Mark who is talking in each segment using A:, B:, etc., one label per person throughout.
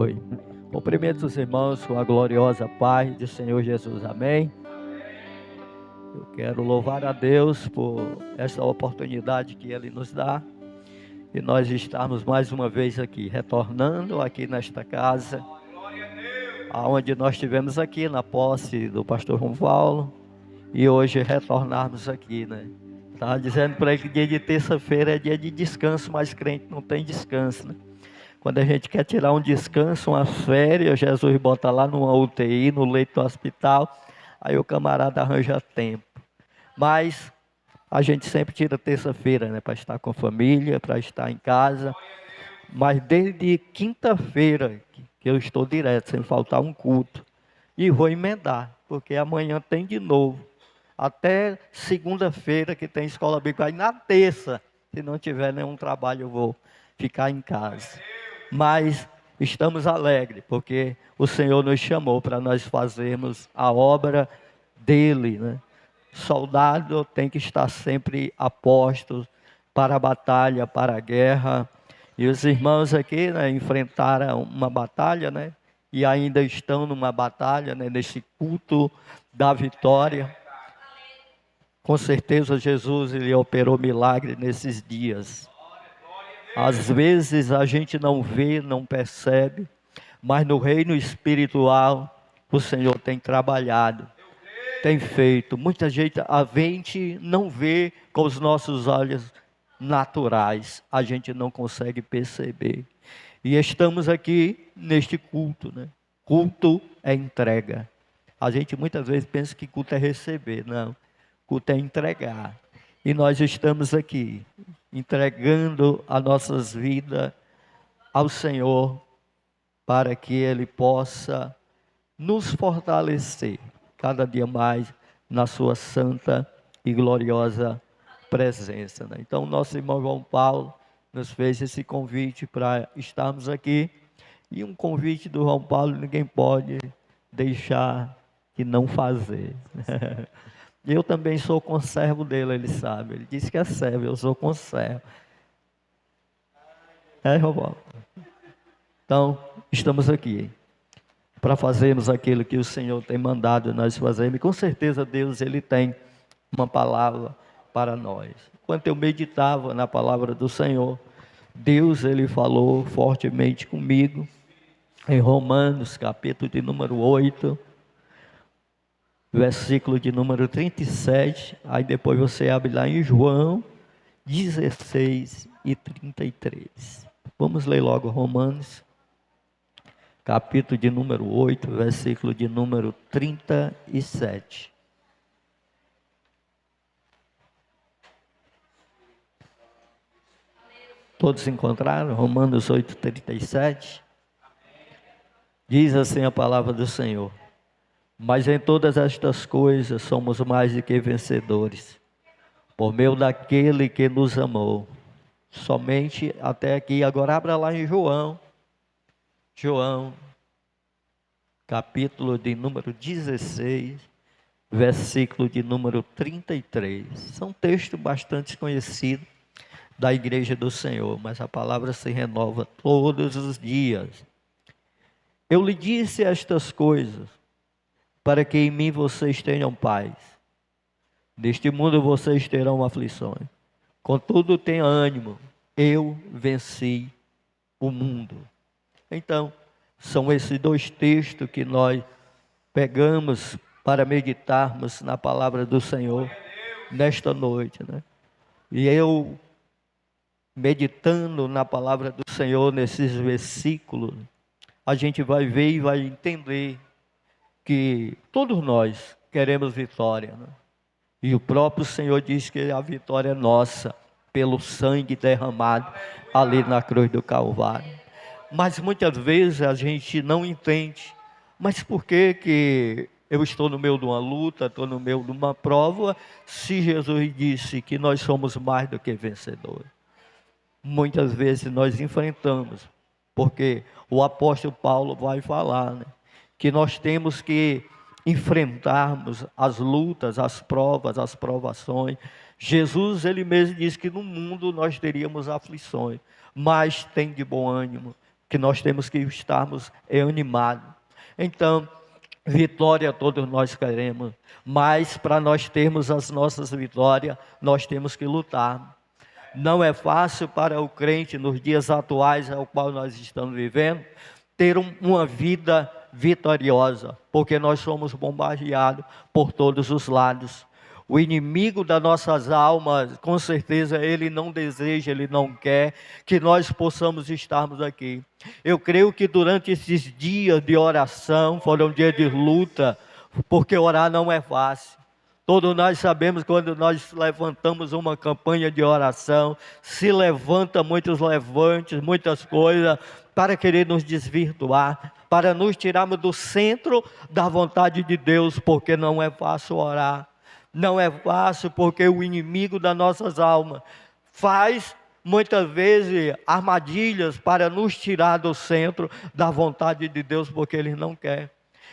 A: Oi. Cumprimento os irmãos com a gloriosa paz do Senhor Jesus. Amém. Eu quero louvar a Deus por essa oportunidade que Ele nos dá. E nós estamos mais uma vez aqui, retornando aqui nesta casa, aonde nós estivemos aqui na posse do pastor João Paulo. E hoje retornarmos aqui, né? Estava dizendo para ele que dia de terça-feira é dia de descanso, mas crente não tem descanso, né? Quando a gente quer tirar um descanso, uma férias, Jesus bota lá numa UTI, no leito do hospital, aí o camarada arranja tempo. Mas a gente sempre tira terça-feira, né? Para estar com a família, para estar em casa. Mas desde quinta-feira que eu estou direto, sem faltar um culto. E vou emendar, porque amanhã tem de novo. Até segunda-feira que tem escola bíblica. Aí na terça, se não tiver nenhum trabalho, eu vou ficar em casa. Mas estamos alegres, porque o Senhor nos chamou para nós fazermos a obra dele, né? Soldado tem que estar sempre a postos para a batalha, para a guerra. E os irmãos aqui, né, enfrentaram uma batalha, né? E ainda estão numa batalha, né, nesse culto da vitória. Com certeza Jesus ele operou milagre nesses dias. Às vezes a gente não vê, não percebe, mas no reino espiritual o Senhor tem trabalhado, tem feito. Muita gente, a gente não vê com os nossos olhos naturais, a gente não consegue perceber. E estamos aqui neste culto, né? Culto é entrega. A gente muitas vezes pensa que culto é receber, não. Culto é entregar. E nós estamos aqui, entregando as nossas vidas ao Senhor, para que Ele possa nos fortalecer cada dia mais na sua santa e gloriosa presença, né? Então, nosso irmão João Paulo nos fez esse convite para estarmos aqui. E um convite do João Paulo ninguém pode deixar de não fazer. Eu também sou conservo dele, ele sabe. Ele disse que é servo, eu sou conservo. João Paulo? Então, estamos aqui para fazermos aquilo que o Senhor tem mandado nós fazermos. E com certeza Deus ele tem uma palavra para nós. Enquanto eu meditava na palavra do Senhor, Deus ele falou fortemente comigo em Romanos, capítulo de número 8, versículo de número 37. Aí depois você abre lá em João 16 e 33. Vamos ler logo Romanos, capítulo de número 8, versículo de número 37. Todos encontraram? Romanos 8, 37. Diz assim a palavra do Senhor: mas em todas estas coisas somos mais do que vencedores, por meio daquele que nos amou. Somente até aqui. Agora abra lá em João, capítulo de número 16, versículo de número 33. São textos bastante conhecidos da igreja do Senhor, mas a palavra se renova todos os dias. Eu lhe disse estas coisas, para que em mim vocês tenham paz. Neste mundo vocês terão aflições. Contudo, tenha ânimo, eu venci o mundo. Então, são esses dois textos que nós pegamos para meditarmos na palavra do Senhor nesta noite, né? E eu, meditando na palavra do Senhor nesses versículos, a gente vai ver e vai entender que todos nós queremos vitória, né? E o próprio Senhor diz que a vitória é nossa, pelo sangue derramado ali na cruz do Calvário. Mas muitas vezes a gente não entende. Mas por que eu estou no meio de uma luta, estou no meio de uma prova, se Jesus disse que nós somos mais do que vencedores? Muitas vezes nós enfrentamos, porque o apóstolo Paulo vai falar, né, que nós temos que enfrentarmos as lutas, as provas, as provações. Jesus, ele mesmo disse que no mundo nós teríamos aflições, mas tem de bom ânimo, que nós temos que estarmos animados. Então, vitória todos nós queremos, mas para nós termos as nossas vitórias, nós temos que lutar. Não é fácil para o crente nos dias atuais ao qual nós estamos vivendo, ter uma vida vitoriosa, porque nós somos bombardeados por todos os lados. O inimigo das nossas almas, com certeza, ele não deseja, ele não quer que nós possamos estarmos aqui. Eu creio que durante esses dias de oração, foram dias de luta, porque orar não é fácil. Todos nós sabemos quando nós levantamos uma campanha de oração, se levanta muitos levantes, muitas coisas, para querer nos desvirtuar, para nos tirarmos do centro da vontade de Deus, porque não é fácil orar. Não é fácil porque o inimigo das nossas almas faz muitas vezes armadilhas para nos tirar do centro da vontade de Deus, porque Ele não quer.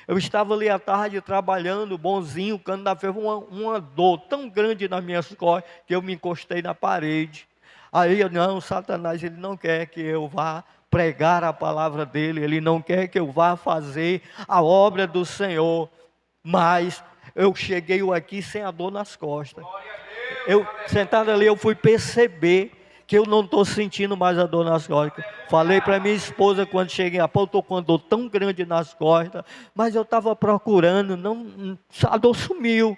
A: Eu estava ali à tarde trabalhando, bonzinho, quando fez uma dor tão grande nas minhas costas, que eu me encostei na parede. Aí, não, Satanás, ele não quer que eu vá pregar a palavra dele, ele não quer que eu vá fazer a obra do Senhor, mas eu cheguei aqui sem a dor nas costas. Eu, sentado ali, eu fui perceber que eu não estou sentindo mais a dor nas costas. Falei para minha esposa quando cheguei a pau, estou com uma dor tão grande nas costas, mas eu estava procurando, a dor sumiu.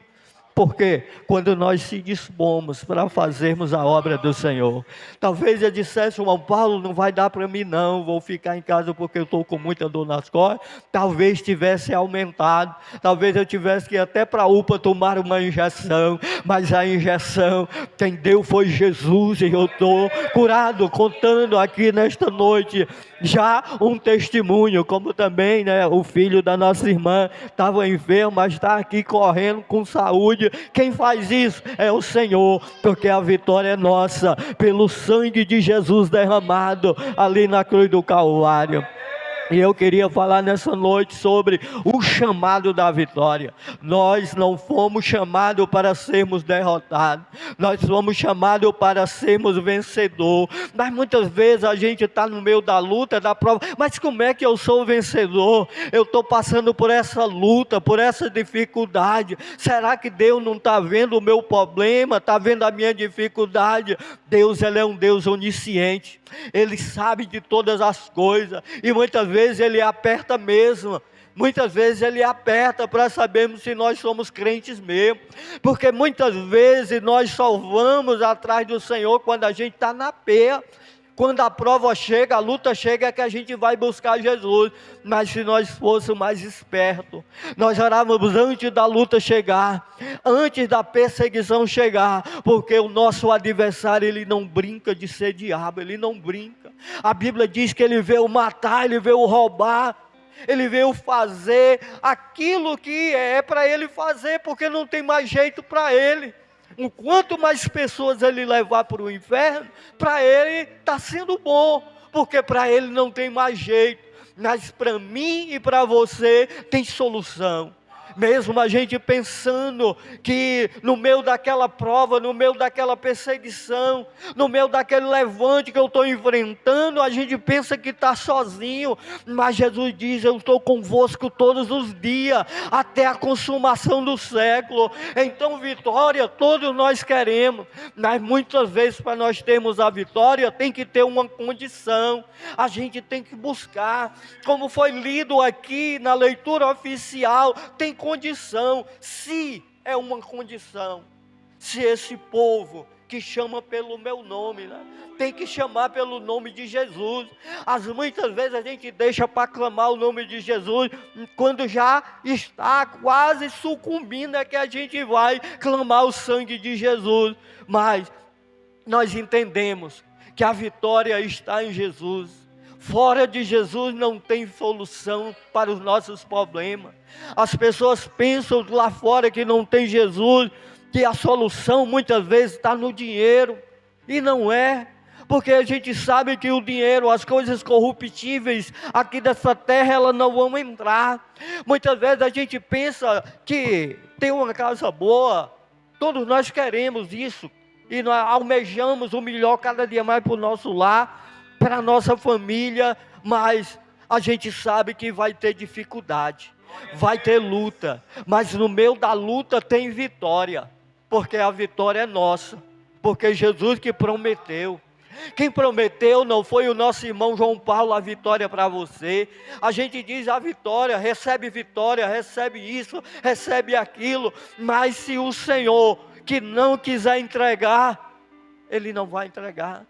A: Porque quando nós se dispomos para fazermos a obra do Senhor, talvez eu dissesse, João Paulo, não vai dar para mim não, vou ficar em casa porque eu estou com muita dor nas costas. Talvez tivesse aumentado, talvez eu tivesse que ir até para a UPA tomar uma injeção, mas a injeção quem deu foi Jesus, e eu estou curado, contando aqui nesta noite já um testemunho, como também, o filho da nossa irmã estava enfermo, mas está aqui correndo com saúde. Quem faz isso é o Senhor, porque a vitória é nossa, pelo sangue de Jesus derramado ali na cruz do Calvário. E eu queria falar nessa noite sobre o chamado da vitória. Nós não fomos chamados para sermos derrotados, nós fomos chamados para sermos vencedor. Mas muitas vezes a gente está no meio da luta, da prova, mas como é que eu sou vencedor? Eu estou passando por essa luta, por essa dificuldade. Será que Deus não está vendo o meu problema, está vendo a minha dificuldade? Deus, Ele é um Deus onisciente, Ele sabe de todas as coisas, e muitas vezes Ele aperta mesmo, muitas vezes Ele aperta para sabermos se nós somos crentes mesmo, porque muitas vezes nós só vamos atrás do Senhor quando a gente está na peia. Quando a prova chega, a luta chega, é que a gente vai buscar Jesus. Mas se nós fôssemos mais espertos, nós orávamos antes da luta chegar, antes da perseguição chegar, porque o nosso adversário, ele não brinca de ser diabo, ele não brinca. A Bíblia diz que ele veio matar, ele veio roubar, ele veio fazer aquilo que é para ele fazer, porque não tem mais jeito para ele. Quanto mais pessoas ele levar para o inferno, para ele está sendo bom, porque para ele não tem mais jeito, mas para mim e para você tem solução. Mesmo a gente pensando que no meio daquela prova, no meio daquela perseguição, no meio daquele levante que eu estou enfrentando, a gente pensa que está sozinho, mas Jesus diz, eu estou convosco todos os dias, até a consumação do século. Então vitória todos nós queremos, mas muitas vezes para nós termos a vitória, tem que ter uma condição, a gente tem que buscar, como foi lido aqui na leitura oficial, tem condição, se é uma condição, se esse povo que chama pelo meu nome, tem que chamar pelo nome de Jesus. Muitas vezes a gente deixa para clamar o nome de Jesus, quando já está quase sucumbindo, é que a gente vai clamar o sangue de Jesus. Mas nós entendemos que a vitória está em Jesus. Fora de Jesus não tem solução para os nossos problemas. As pessoas pensam lá fora que não tem Jesus, que a solução muitas vezes está no dinheiro, e não é, porque a gente sabe que o dinheiro, as coisas corruptíveis aqui dessa terra, elas não vão entrar. Muitas vezes a gente pensa que tem uma casa boa, todos nós queremos isso, e nós almejamos o melhor cada dia mais para o nosso lar, para a nossa família, mas a gente sabe que vai ter dificuldade, vai ter luta, mas no meio da luta tem vitória, porque a vitória é nossa, porque Jesus que prometeu. Quem prometeu não foi o nosso irmão João Paulo a vitória para você. A gente diz a vitória, recebe isso, recebe aquilo, mas se o Senhor que não quiser entregar, Ele não vai entregar,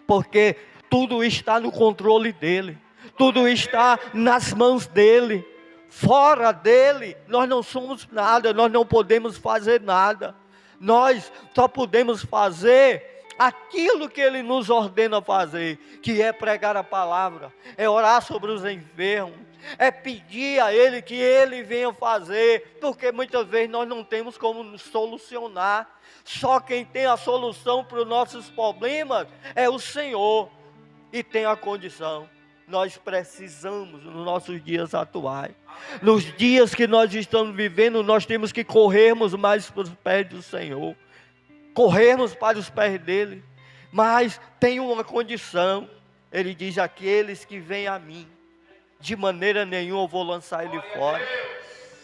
A: porque tudo está no controle dEle, tudo está nas mãos dEle. Fora dEle, nós não somos nada, nós não podemos fazer nada. Nós só podemos fazer aquilo que Ele nos ordena fazer, que é pregar a palavra, é orar sobre os enfermos, é pedir a Ele que Ele venha fazer, porque muitas vezes nós não temos como solucionar. Só quem tem a solução para os nossos problemas é o Senhor, e tem a condição. Nós precisamos, nos nossos dias atuais, nos dias que nós estamos vivendo, nós temos que corrermos mais para os pés do Senhor, corrermos para os pés dEle, mas tem uma condição. Ele diz: aqueles que vêm a mim, de maneira nenhuma eu vou lançar ele fora.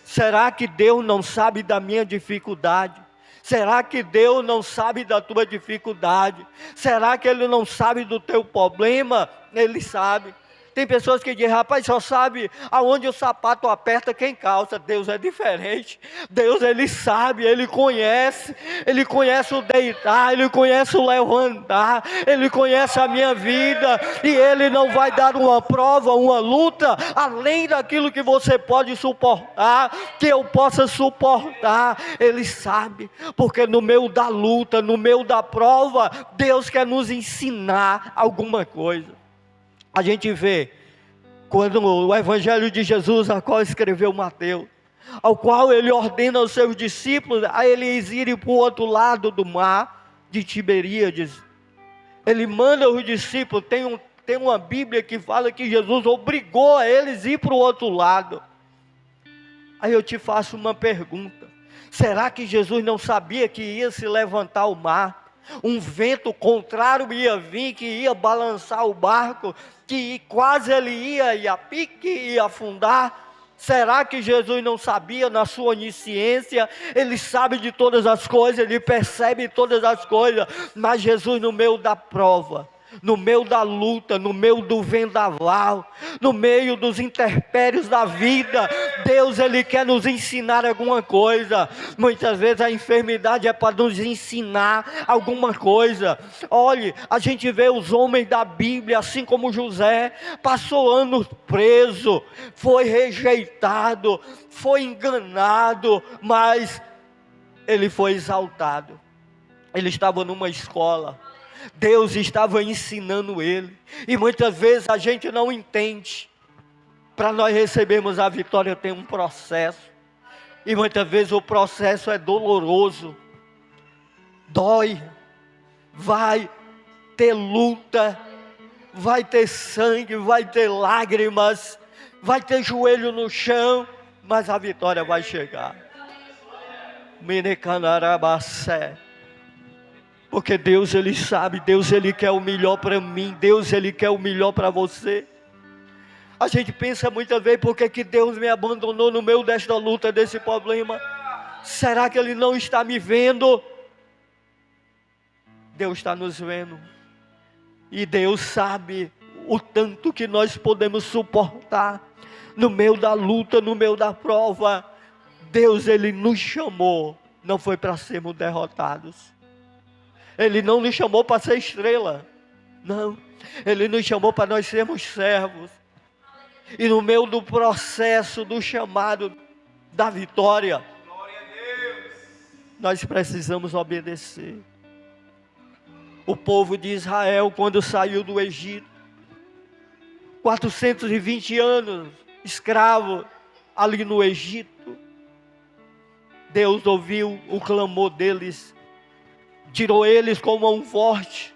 A: Será que Deus não sabe da minha dificuldade? Será que Deus não sabe da tua dificuldade? Será que Ele não sabe do teu problema? Ele sabe. Tem pessoas que dizem: rapaz, só sabe aonde o sapato aperta quem calça. Deus é diferente. Deus, Ele sabe, Ele conhece o deitar, Ele conhece o levantar, Ele conhece a minha vida, e Ele não vai dar uma prova, uma luta, além daquilo que você pode suportar, que eu possa suportar. Ele sabe, porque no meio da luta, no meio da prova, Deus quer nos ensinar alguma coisa. A gente vê, quando o Evangelho de Jesus, a qual escreveu Mateus, ao qual ele ordena aos seus discípulos a eles irem para o outro lado do mar de Tiberíades. Ele manda os discípulos, tem uma Bíblia que fala que Jesus obrigou a eles a ir para o outro lado. Aí eu te faço uma pergunta: será que Jesus não sabia que ia se levantar o mar? Um vento contrário ia vir, que ia balançar o barco, que quase ele ia a pique, ia afundar. Será que Jesus não sabia? Na sua onisciência, Ele sabe de todas as coisas, Ele percebe todas as coisas, mas Jesus, no meio da prova, no meio da luta, no meio do vendaval, no meio dos intempéries da vida, Deus, Ele quer nos ensinar alguma coisa. Muitas vezes a enfermidade é para nos ensinar alguma coisa. Olhe, a gente vê os homens da Bíblia, assim como José, passou anos preso, foi rejeitado, foi enganado, mas ele foi exaltado. Ele estava numa escola, Deus estava ensinando ele, e muitas vezes a gente não entende. Para nós recebermos a vitória tem um processo, e muitas vezes o processo é doloroso, dói, vai ter luta, vai ter sangue, vai ter lágrimas, vai ter joelho no chão, mas a vitória vai chegar. Menecanarabacé. Porque Deus, Ele sabe, Deus, Ele quer o melhor para mim, Deus, Ele quer o melhor para você. A gente pensa muitas vezes: por que Deus me abandonou no meio desta luta, desse problema? Será que Ele não está me vendo? Deus está nos vendo, e Deus sabe o tanto que nós podemos suportar no meio da luta, no meio da prova. Deus, Ele nos chamou, não foi para sermos derrotados. Ele não nos chamou para ser estrela, não. Ele nos chamou para nós sermos servos. E no meio do processo, do chamado, da vitória, nós precisamos obedecer. O povo de Israel, quando saiu do Egito, 420 anos escravo ali no Egito, Deus ouviu o clamor deles, tirou eles com mão forte,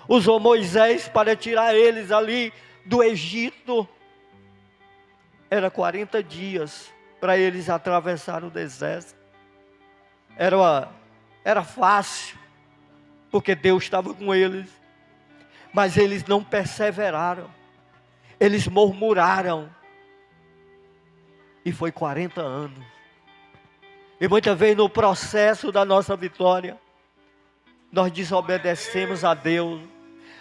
A: usou Moisés para tirar eles ali do Egito. Era 40 dias para eles atravessar o deserto. Era fácil, porque Deus estava com eles. Mas eles não perseveraram. Eles murmuraram. E foi 40 anos. E muitas vezes no processo da nossa vitória, nós desobedecemos a Deus.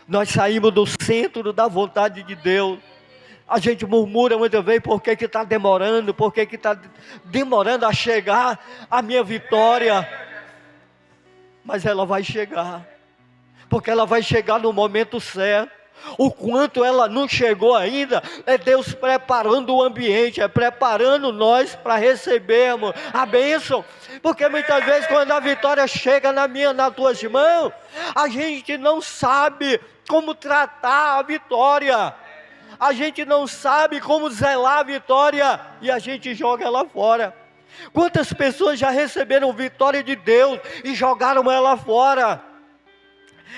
A: Nós saímos do centro da vontade de Deus. A gente murmura muitas vezes, por que está demorando? Por que está demorando a chegar a minha vitória? Mas ela vai chegar. Porque ela vai chegar no momento certo. O quanto ela não chegou ainda, é Deus preparando o ambiente, é preparando nós para recebermos a bênção. Porque muitas vezes quando a vitória chega nas tuas mãos, a gente não sabe como tratar a vitória. A gente não sabe como zelar a vitória e a gente joga ela fora. Quantas pessoas já receberam vitória de Deus e jogaram ela fora?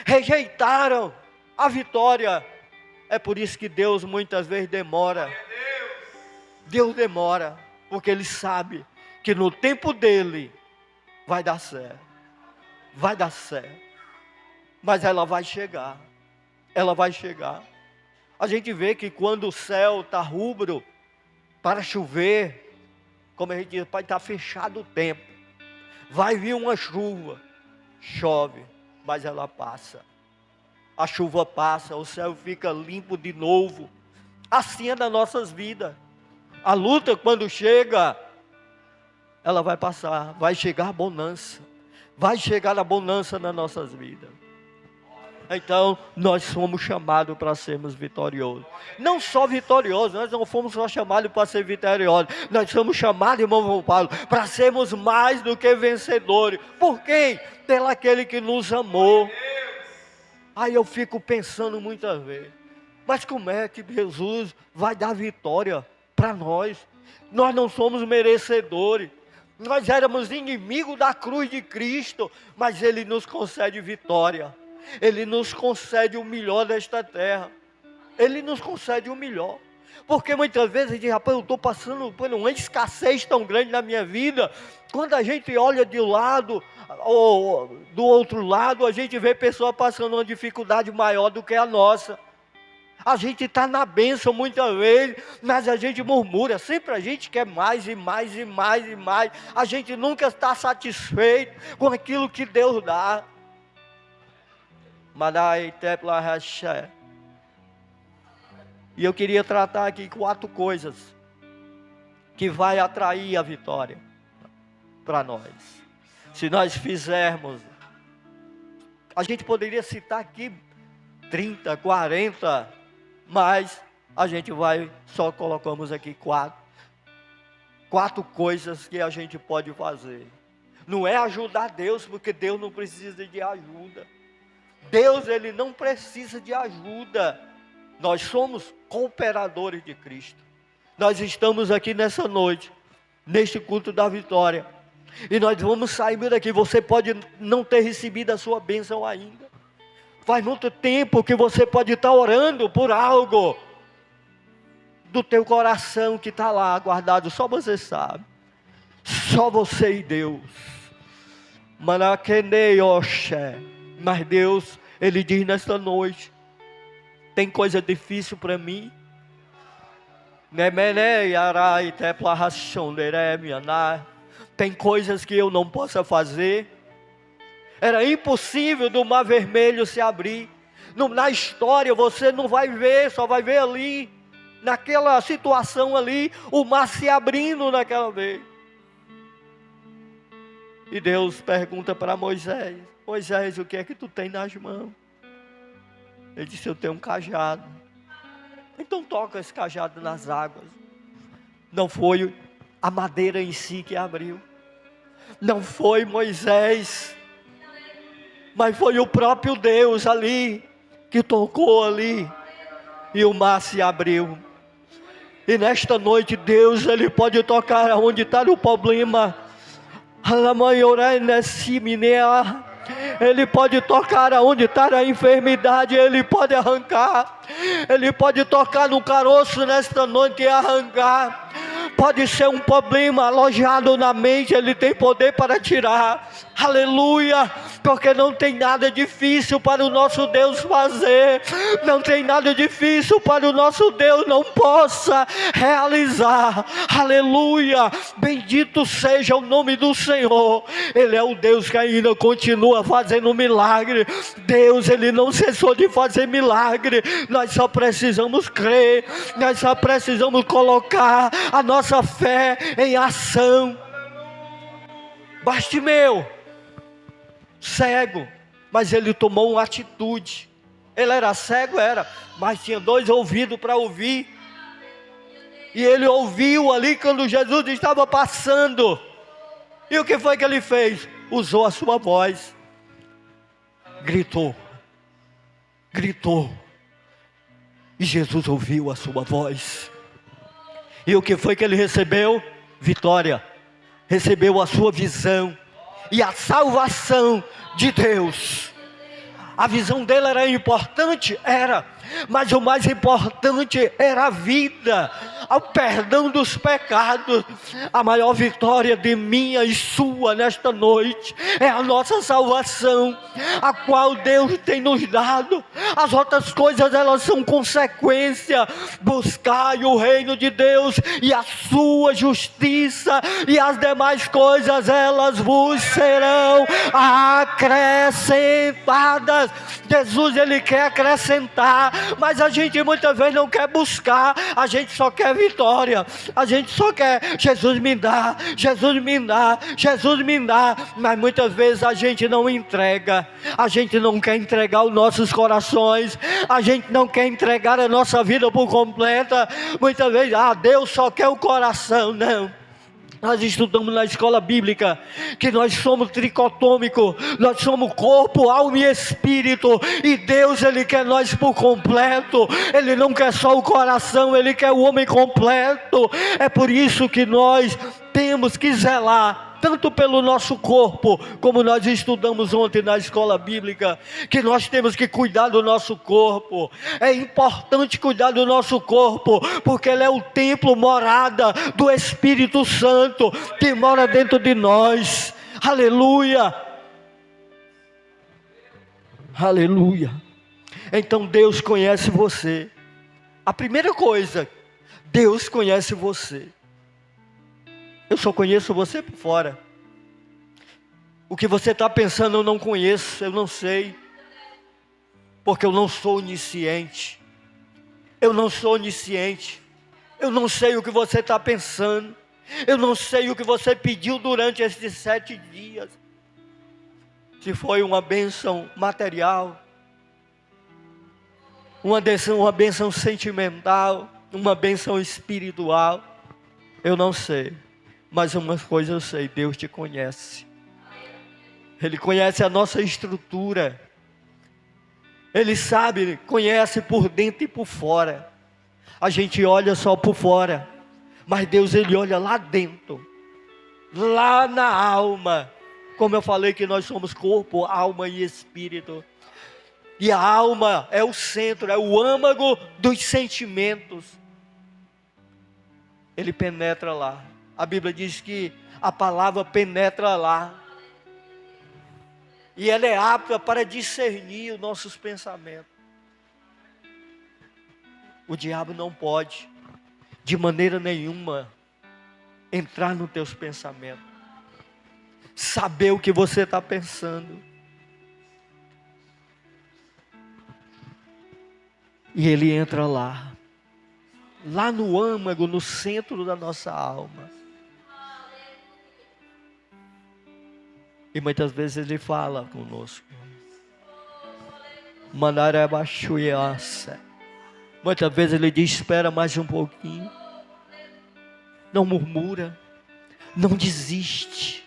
A: Rejeitaram a vitória. É por isso que Deus muitas vezes demora. Deus demora, porque Ele sabe que no tempo dEle vai dar certo. Vai dar certo. Mas ela vai chegar. Ela vai chegar. A gente vê que quando o céu está rubro para chover, como a gente diz, pode estar fechado o tempo. Vai vir uma chuva, chove, mas ela passa. A chuva passa, o céu fica limpo de novo. Assim é nas nossas vidas. A luta quando chega, ela vai passar, vai chegar a bonança. Vai chegar a bonança nas nossas vidas. Então, nós somos chamados para sermos vitoriosos. Não só vitoriosos, nós não fomos só chamados para ser vitoriosos. Nós somos chamados, irmão João Paulo, para sermos mais do que vencedores. Por quê? Pelo aquele que nos amou. Aí eu fico pensando muitas vezes, mas como é que Jesus vai dar vitória para nós? Nós não somos merecedores. Nós éramos inimigos da cruz de Cristo, mas Ele nos concede vitória. Ele nos concede o melhor desta terra. Ele nos concede o melhor. Porque muitas vezes a gente diz, rapaz, eu estou passando por uma escassez tão grande na minha vida. Quando a gente olha de lado, ou do outro lado, a gente vê pessoas passando uma dificuldade maior do que a nossa. A gente está na bênção muitas vezes, mas a gente murmura. Sempre a gente quer mais e mais e mais e mais. A gente nunca está satisfeito com aquilo que Deus dá. E eu queria tratar aqui 4 coisas que vai atrair a vitória para nós. Se nós fizermos, a gente poderia citar aqui 30, 40, mas a gente só colocamos aqui 4 coisas que a gente pode fazer. Não é ajudar Deus, porque Deus não precisa de ajuda. Deus, Ele não precisa de ajuda. Nós somos cooperadores de Cristo. Nós estamos aqui nessa noite, neste culto da vitória. E nós vamos sair daqui. Você pode não ter recebido a sua bênção ainda. Faz muito tempo que você pode estar orando por algo do teu coração que está lá guardado. Só você sabe. Só você e Deus. Mas Deus, Ele diz nesta noite, tem coisa difícil para mim. Tem coisas que eu não posso fazer. Era impossível do Mar Vermelho se abrir. Na história você não vai ver, só vai ver ali, naquela situação ali, o mar se abrindo naquela vez. E Deus pergunta para Moisés: Moisés, o que é que tu tem nas mãos? Ele disse: eu tenho um cajado. Então toca esse cajado nas águas. Não foi a madeira em si que abriu. Não foi Moisés, mas foi o próprio Deus ali, que tocou ali, e o mar se abriu. E nesta noite Deus, Ele pode tocar onde está o problema. Ele pode tocar aonde está a enfermidade, Ele pode arrancar. Ele pode tocar no caroço nesta noite e arrancar. Pode ser um problema alojado na mente, Ele tem poder para tirar. Aleluia, porque não tem nada difícil para o nosso Deus fazer, não tem nada difícil para o nosso Deus não possa realizar. Aleluia, bendito seja o nome do Senhor. Ele é o Deus que ainda continua fazendo milagre. Deus, Ele não cessou de fazer milagre. Nós só precisamos crer, nós só precisamos colocar a nossa fé em ação. Bartimeu, cego, mas ele tomou uma atitude. Ele era cego, mas tinha 2 ouvidos para ouvir. E ele ouviu ali quando Jesus estava passando. E o que foi que ele fez? Usou a sua voz. Gritou. E Jesus ouviu a sua voz. E o que foi que ele recebeu? Vitória. Recebeu a sua visão e a salvação de Deus. A visão dele era importante? Era. Mas o mais importante era a vida, o perdão dos pecados. A maior vitória de minha e sua nesta noite é a nossa salvação, a qual Deus tem nos dado. As outras coisas, elas são consequência. Buscai o reino de Deus e a sua justiça, e as demais coisas elas vos serão acrescentadas. Jesus, Ele quer acrescentar, mas a gente muitas vezes não quer buscar. A gente só quer vitória, a gente só quer Jesus me dá, Jesus me dá, Jesus me dá. Mas muitas vezes a gente não entrega. A gente não quer entregar os nossos corações, a gente não quer entregar a nossa vida por completa. Muitas vezes, Deus só quer o coração. Não. Nós estudamos na escola bíblica que nós somos tricotômicos, nós somos corpo, alma e espírito, e Deus, Ele quer nós por completo. Ele não quer só o coração, Ele quer o homem completo. É por isso que nós temos que zelar tanto pelo nosso corpo, como nós estudamos ontem na escola bíblica, que nós temos que cuidar do nosso corpo. É importante cuidar do nosso corpo, porque ele é o templo, morada do Espírito Santo, que mora dentro de nós. Aleluia, aleluia. Então Deus conhece você. A primeira coisa, Deus conhece você. Eu só conheço você por fora. O que você está pensando eu não conheço, eu não sei. Porque eu não sou onisciente. Eu não sou onisciente. Eu não sei o que você está pensando. Eu não sei o que você pediu durante esses 7 dias. Se foi uma bênção material, uma bênção sentimental, uma bênção espiritual, eu não sei. Mas uma coisa eu sei, Deus te conhece. Ele conhece a nossa estrutura. Ele sabe, conhece por dentro e por fora. A gente olha só por fora, mas Deus, Ele olha lá dentro, lá na alma. Como eu falei que nós somos corpo, alma e espírito. E a alma é o centro, é o âmago dos sentimentos. Ele penetra lá. A Bíblia diz que a palavra penetra lá. E ela é apta para discernir os nossos pensamentos. O diabo não pode, de maneira nenhuma, entrar nos teus pensamentos. Saber o que você está pensando. E ele entra lá. Lá no âmago, no centro da nossa alma. E muitas vezes Ele fala conosco. Muitas vezes Ele diz, espera mais um pouquinho. Não murmura. Não desiste.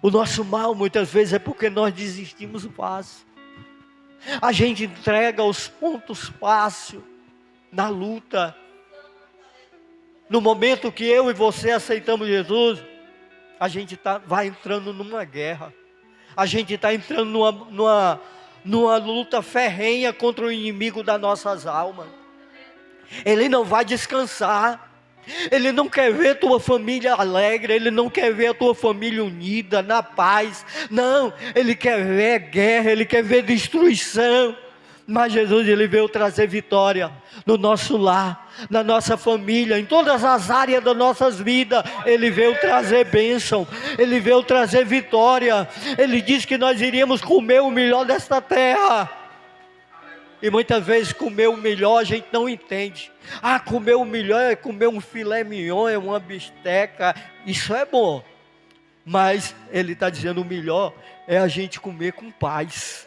A: O nosso mal muitas vezes é porque nós desistimos fácil. A gente entrega os pontos fácil na luta. No momento que eu e você aceitamos Jesus, a gente vai entrando numa guerra. A gente está entrando numa luta ferrenha contra o inimigo das nossas almas. Ele não vai descansar. Ele não quer ver tua família alegre, Ele não quer ver a tua família unida, na paz. Não, Ele quer ver guerra, Ele quer ver destruição. Mas Jesus, Ele veio trazer vitória no nosso lar, na nossa família, em todas as áreas das nossas vidas. Ele veio trazer bênção, Ele veio trazer vitória. Ele disse que nós iríamos comer o melhor desta terra. E muitas vezes comer o melhor a gente não entende. Comer o melhor é comer um filé mignon, é uma bisteca. Isso é bom. Mas Ele está dizendo o melhor é a gente comer com paz.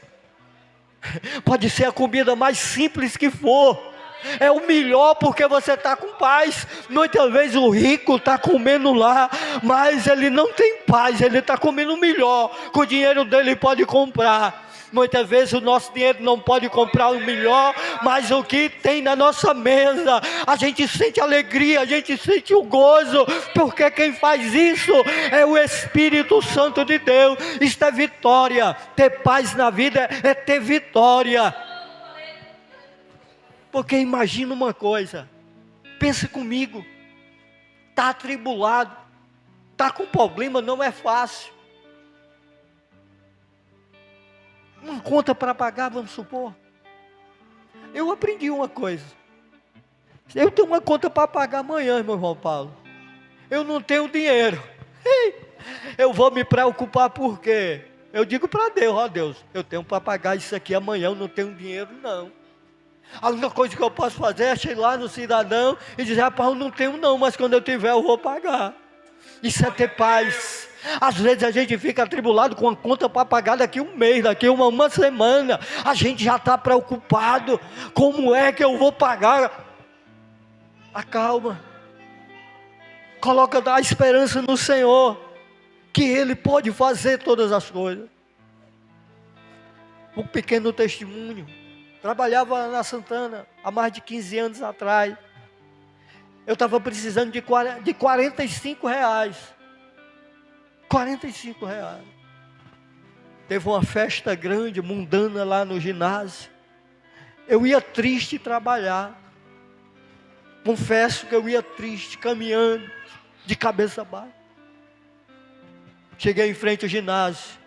A: Pode ser a comida mais simples que for. É o melhor porque você está com paz. Muitas vezes o rico está comendo lá, mas ele não tem paz. Ele está comendo o melhor. Com o dinheiro dele pode comprar. Muitas vezes o nosso dinheiro não pode comprar o melhor, mas o que tem na nossa mesa, a gente sente alegria, a gente sente o gozo, porque quem faz isso é o Espírito Santo de Deus. Isto é vitória. Ter paz na vida é ter vitória. Porque imagina uma coisa, pense comigo, está atribulado, está com problema, não é fácil. Uma conta para pagar, vamos supor. Eu aprendi uma coisa. Eu tenho uma conta para pagar amanhã, meu irmão Paulo. Eu não tenho dinheiro. Eu vou me preocupar por quê? Eu digo para Deus, ó Deus, eu tenho para pagar isso aqui amanhã, eu não tenho dinheiro não. A única coisa que eu posso fazer é chegar lá no cidadão e dizer, rapaz, eu não tenho não, mas quando eu tiver eu vou pagar. Isso é ter paz. Às vezes a gente fica atribulado com a conta para pagar daqui um mês, daqui uma semana. A gente já está preocupado. Como é que eu vou pagar? Acalma. Coloca a esperança no Senhor, que Ele pode fazer todas as coisas. Um pequeno testemunho. Trabalhava na Santana há mais de 15 anos atrás. Eu estava precisando de 45 reais. 45 reais. Teve uma festa grande, mundana lá no ginásio. Eu ia triste trabalhar. Confesso que eu ia triste, caminhando, de cabeça baixa. Cheguei em frente ao ginásio.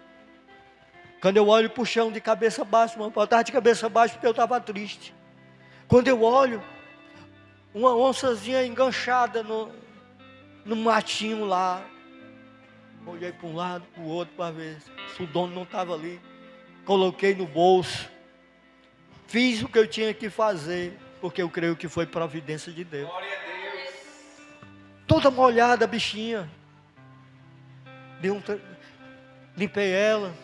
A: Quando eu olho para o chão de cabeça baixa, eu estava de cabeça baixa porque eu estava triste. Quando eu olho, uma onçazinha enganchada no matinho lá. Olhei para um lado, para o outro, para ver se o dono não estava ali. Coloquei no bolso. Fiz o que eu tinha que fazer, porque eu creio que foi providência de Deus. Toda molhada a bichinha. Limpei ela.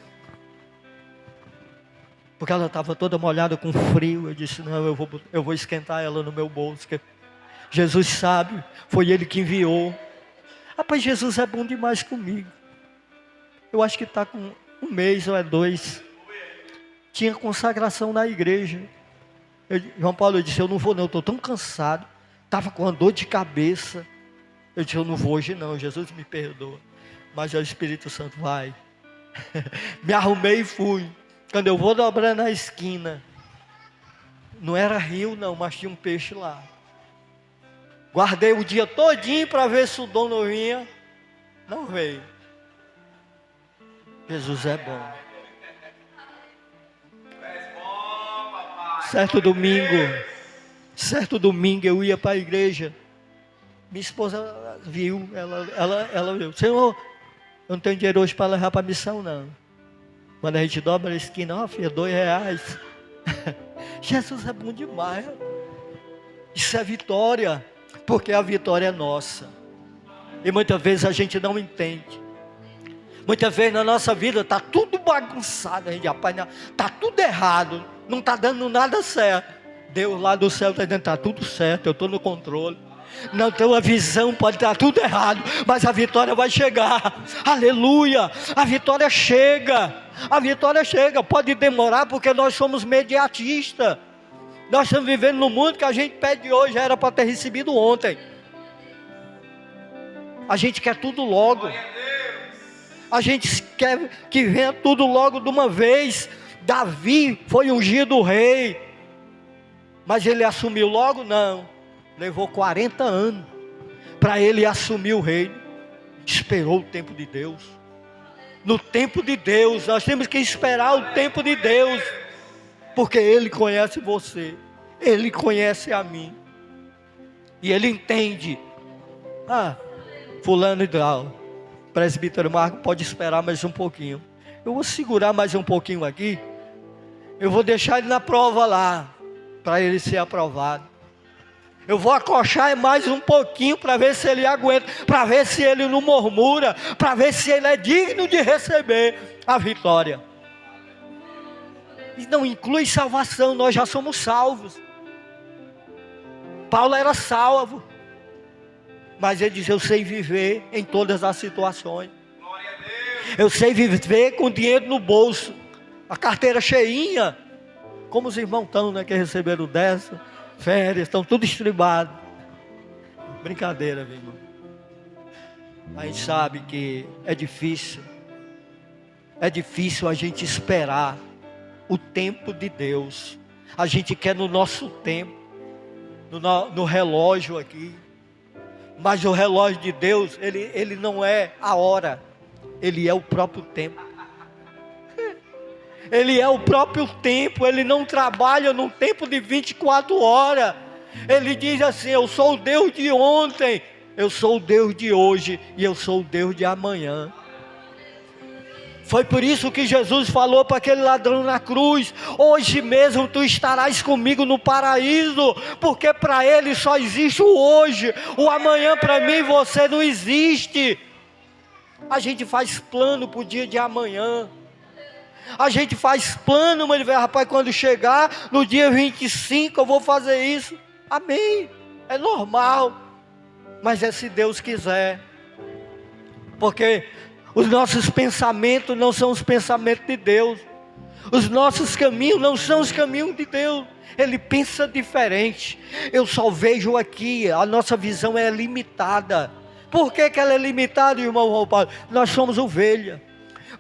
A: Porque ela estava toda molhada com frio. Eu disse, não, eu vou esquentar ela no meu bolso. Jesus sabe, foi Ele que enviou. Rapaz, Jesus é bom demais comigo. Eu acho que está com 1 mês ou 2. Tinha consagração na igreja. João Paulo disse, eu não vou não, eu estou tão cansado. Estava com uma dor de cabeça. Eu disse, eu não vou hoje não, Jesus me perdoa. Mas o Espírito Santo vai. Me arrumei e fui. Quando eu vou dobrar na esquina, não era rio não, mas tinha um peixe lá. Guardei o dia todinho para ver se o dono vinha. Não veio. Jesus é bom. Certo domingo eu ia para a igreja. Minha esposa viu, ela viu. Senhor, eu não tenho dinheiro hoje para levar para a missão não. Quando a gente dobra a esquina, ó filha, R$2. Jesus é bom demais. Isso é vitória. Porque a vitória é nossa. E muitas vezes a gente não entende. Muitas vezes na nossa vida está tudo bagunçado. A gente, rapaz, está tudo errado. Não está dando nada certo. Deus lá do céu está dizendo, está tudo certo, eu estou no controle. Na tua visão pode estar tudo errado, mas a vitória vai chegar. Aleluia, a vitória chega. A vitória chega, pode demorar porque nós somos mediatistas. Nós estamos vivendo num mundo que a gente pede hoje, era para ter recebido ontem. A gente quer tudo logo. A gente quer que venha tudo logo de uma vez. Davi foi ungido rei. Mas ele assumiu logo? Não. Levou 40 anos. para ele assumir o reino. Esperou o tempo de Deus. No tempo de Deus, nós temos que esperar o tempo de Deus, porque Ele conhece você, Ele conhece a mim, e Ele entende. Fulano e tal, presbítero Marco, pode esperar mais um pouquinho. Eu vou segurar mais um pouquinho aqui. Eu vou deixar ele na prova lá, para ele ser aprovado. Eu vou acochar mais um pouquinho para ver se ele aguenta, para ver se ele não murmura, para ver se ele é digno de receber a vitória. E não inclui salvação, nós já somos salvos. Paulo era salvo, mas ele diz: eu sei viver em todas as situações. Eu sei viver com dinheiro no bolso, a carteira cheinha, como os irmãos estão, né, que receberam dessa, férias, estão tudo estribados. Brincadeira, meu irmão. A gente sabe que é difícil a gente esperar o tempo de Deus. A gente quer no nosso tempo, no relógio aqui, mas o relógio de Deus, ele não é a hora, ele é o próprio tempo. Ele é o próprio tempo, ele não trabalha num tempo de 24 horas. Ele diz assim: eu sou o Deus de ontem, eu sou o Deus de hoje e eu sou o Deus de amanhã. Foi por isso que Jesus falou para aquele ladrão na cruz: hoje mesmo tu estarás comigo no paraíso, porque para ele só existe o hoje, o amanhã para mim e você não existe. A gente faz plano para o dia de amanhã. A gente faz plano, mas ele vai: rapaz, quando chegar no dia 25 eu vou fazer isso. Amém, é normal, mas é se Deus quiser, porque os nossos pensamentos não são os pensamentos de Deus, os nossos caminhos não são os caminhos de Deus. Ele pensa diferente. Eu só vejo aqui, a nossa visão é limitada. Por que ela é limitada, irmão Roupado? Nós somos ovelha.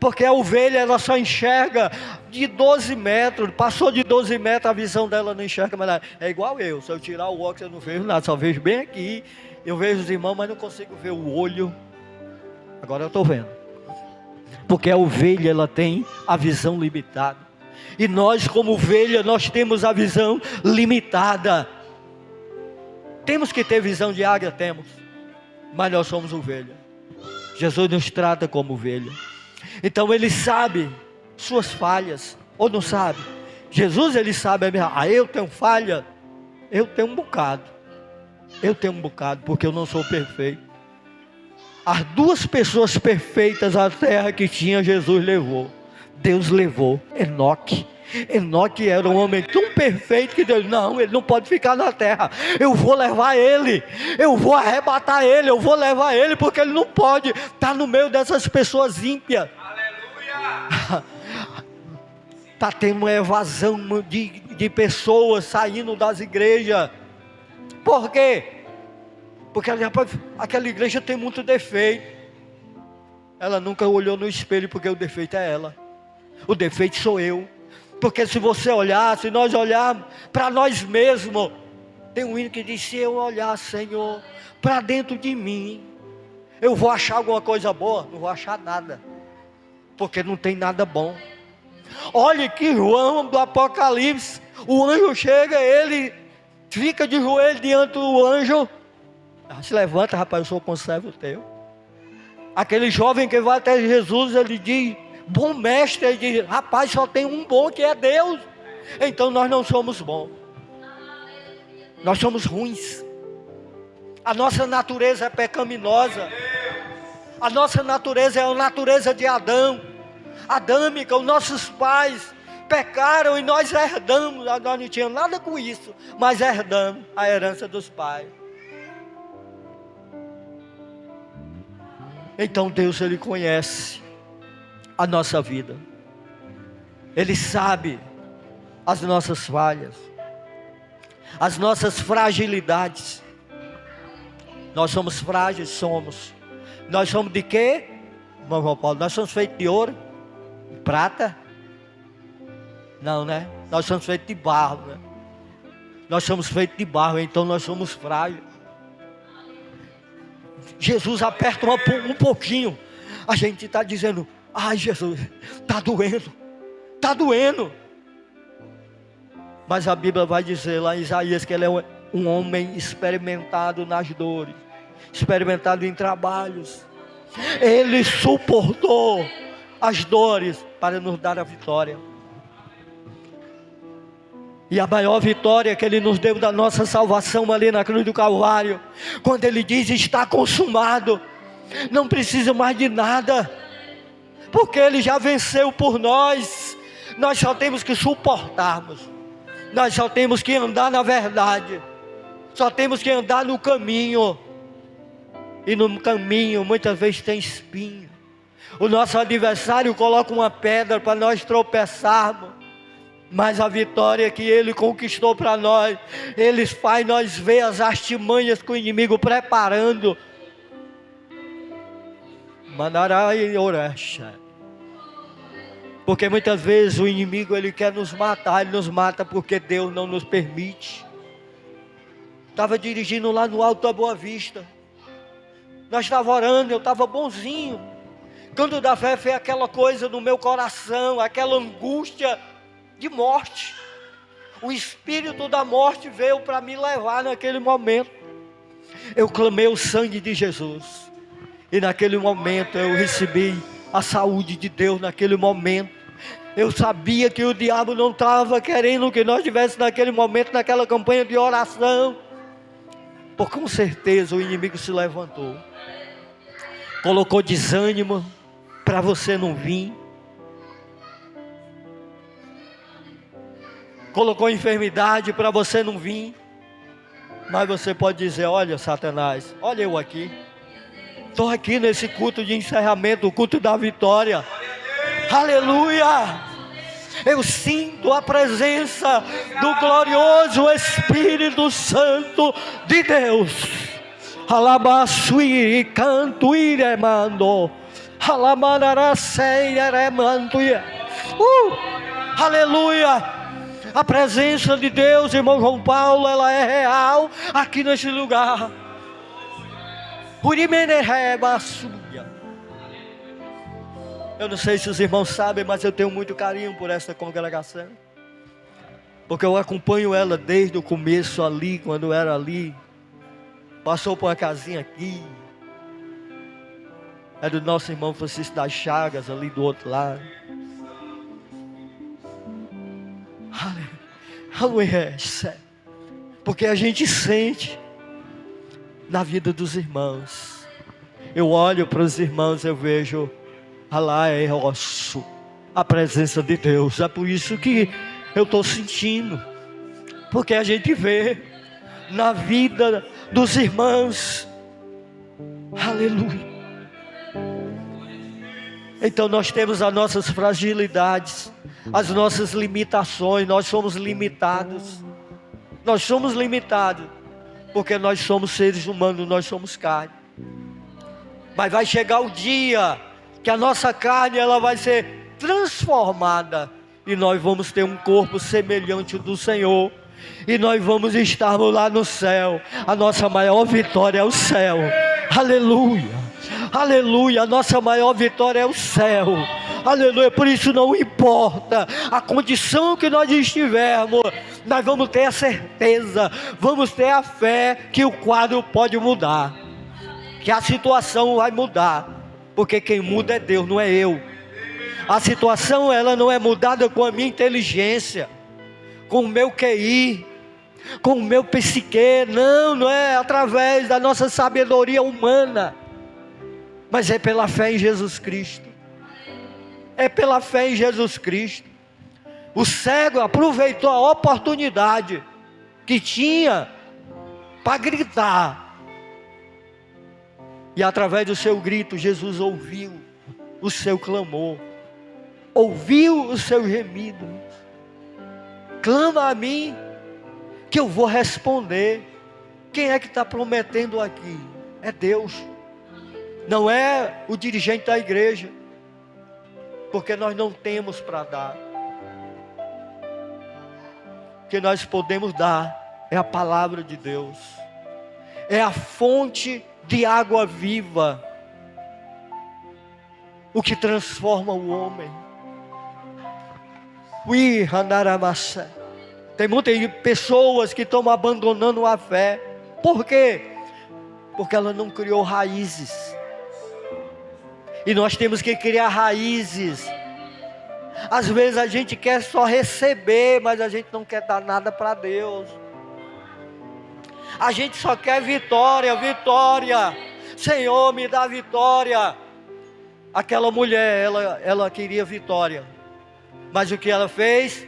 A: Porque a ovelha, ela só enxerga de 12 metros, passou de 12 metros, a visão dela não enxerga mais nada. É igual eu, se eu tirar o óculos eu não vejo nada, só vejo bem aqui. Eu vejo os irmãos, mas não consigo ver o olho. Agora eu estou vendo. Porque a ovelha, ela tem a visão limitada. E nós, como ovelha, nós temos a visão limitada. Temos que ter visão de águia, temos. Mas nós somos ovelha. Jesus nos trata como ovelha. Então ele sabe suas falhas, ou não sabe? Jesus, ele sabe, eu tenho falha, eu tenho um bocado, porque eu não sou perfeito. As duas pessoas perfeitas à terra que tinha, Jesus levou, Deus levou. Enoque era um homem tão perfeito que Deus: não, ele não pode ficar na terra, eu vou levar ele, eu vou arrebatar ele, eu vou levar ele, porque ele não pode estar no meio dessas pessoas ímpias. Está tendo uma evasão de pessoas saindo das igrejas. Por quê? Porque aquela igreja tem muito defeito. Ela nunca olhou no espelho, porque o defeito é ela, o defeito sou eu. Porque se você olhar, se nós olharmos para nós mesmos, tem um hino que diz: se eu olhar, Senhor, para dentro de mim, eu vou achar alguma coisa boa? Não vou achar nada, porque não tem nada bom. Olha que João do Apocalipse, o anjo chega, ele fica de joelho diante do anjo: se levanta, rapaz, eu sou conservo teu. Aquele jovem que vai até Jesus, ele diz: bom mestre, ele diz: rapaz, só tem um bom, que é Deus. Então nós não somos bons, nós somos ruins. A nossa natureza é pecaminosa. A nossa natureza é a natureza de Adão, adâmica. Os nossos pais pecaram e nós herdamos. Nós não tínhamos nada com isso, mas herdamos a herança dos pais. Então Deus, ele conhece a nossa vida, ele sabe as nossas falhas, as nossas fragilidades. Nós somos frágeis, somos. Nós somos de quê, irmão João Paulo? Nós somos feitos de ouro, de prata? Não, né? Nós somos feitos de barro, né? Nós somos feitos de barro, então nós somos frágeis. Jesus aperta um pouquinho, a gente está dizendo: ai Jesus, está doendo, está doendo. Mas a Bíblia vai dizer lá em Isaías que ele é um homem experimentado nas dores, experimentado em trabalhos. Ele suportou as dores para nos dar a vitória. E a maior vitória que Ele nos deu da nossa salvação ali na cruz do Calvário, quando Ele diz: está consumado, não precisa mais de nada, porque Ele já venceu por nós. Nós só temos que suportarmos, nós só temos que andar na verdade, só temos que andar no caminho. E no caminho muitas vezes tem espinho. O nosso adversário coloca uma pedra para nós tropeçarmos, mas a vitória que Ele conquistou para nós, Ele faz nós ver as artimanhas que o inimigo preparando. Mandarai orecha. Porque muitas vezes o inimigo ele quer nos matar, ele nos mata porque Deus não nos permite. Estava dirigindo lá no Alto da Boa Vista, nós estávamos orando, eu estava bonzinho. Quando da fé foi aquela coisa no meu coração, aquela angústia de morte. O espírito da morte veio para me levar naquele momento. Eu clamei o sangue de Jesus, e naquele momento eu recebi a saúde de Deus. Naquele momento eu sabia que o diabo não estava querendo que nós estivéssemos naquele momento, naquela campanha de oração, porque com certeza o inimigo se levantou, colocou desânimo para você não vir, colocou enfermidade para você não vir. Mas você pode dizer: olha Satanás, olha eu aqui, estou aqui nesse culto de encerramento, o culto da vitória. Aleluia! Eu sinto a presença do glorioso Espírito Santo de Deus. Alabasui canto iremando, alamanaracei eremantuia. Aleluia! A presença de Deus, irmão João Paulo, ela é real aqui neste lugar. Eu não sei se os irmãos sabem, mas eu tenho muito carinho por essa congregação, porque eu acompanho ela desde o começo ali, quando era ali. Passou por uma casinha aqui, é do nosso irmão Francisco das Chagas, ali do outro lado. Aleluia. Porque a gente sente na vida dos irmãos. Eu olho para os irmãos, eu vejo a presença de Deus. É por isso que eu estou sentindo, porque a gente vê na vida dos irmãos. Aleluia. Então nós temos as nossas fragilidades, as nossas limitações. Nós somos limitados. Nós somos limitados porque nós somos seres humanos, nós somos carne. Mas vai chegar o dia que a nossa carne ela vai ser transformada, e nós vamos ter um corpo semelhante ao do Senhor, e nós vamos estarmos lá no céu. A nossa maior vitória é o céu. Aleluia, aleluia. A nossa maior vitória é o céu. Aleluia. Por isso não importa a condição que nós estivermos, nós vamos ter a certeza, vamos ter a fé que o quadro pode mudar, que a situação vai mudar, porque quem muda é Deus, não é eu. A situação ela não é mudada com a minha inteligência, com o meu QI, com o meu psique, não é através da nossa sabedoria humana, mas é pela fé em Jesus Cristo. É pela fé em Jesus Cristo. O cego aproveitou a oportunidade que tinha para gritar, e através do seu grito Jesus ouviu o seu clamor, ouviu o seu gemido. Clama a mim que eu vou responder. Quem é que está prometendo aqui? É Deus, não é o dirigente da igreja, porque nós não temos para dar. O que nós podemos dar é a palavra de Deus, é a fonte de água viva, o que transforma o homem. Tem muitas pessoas que estão abandonando a fé. Por quê? Porque ela não criou raízes. E nós temos que criar raízes. Às vezes a gente quer só receber, mas a gente não quer dar nada para Deus. A gente só quer vitória, vitória. Senhor, me dá vitória. Aquela mulher, ela queria vitória. Mas o que ela fez?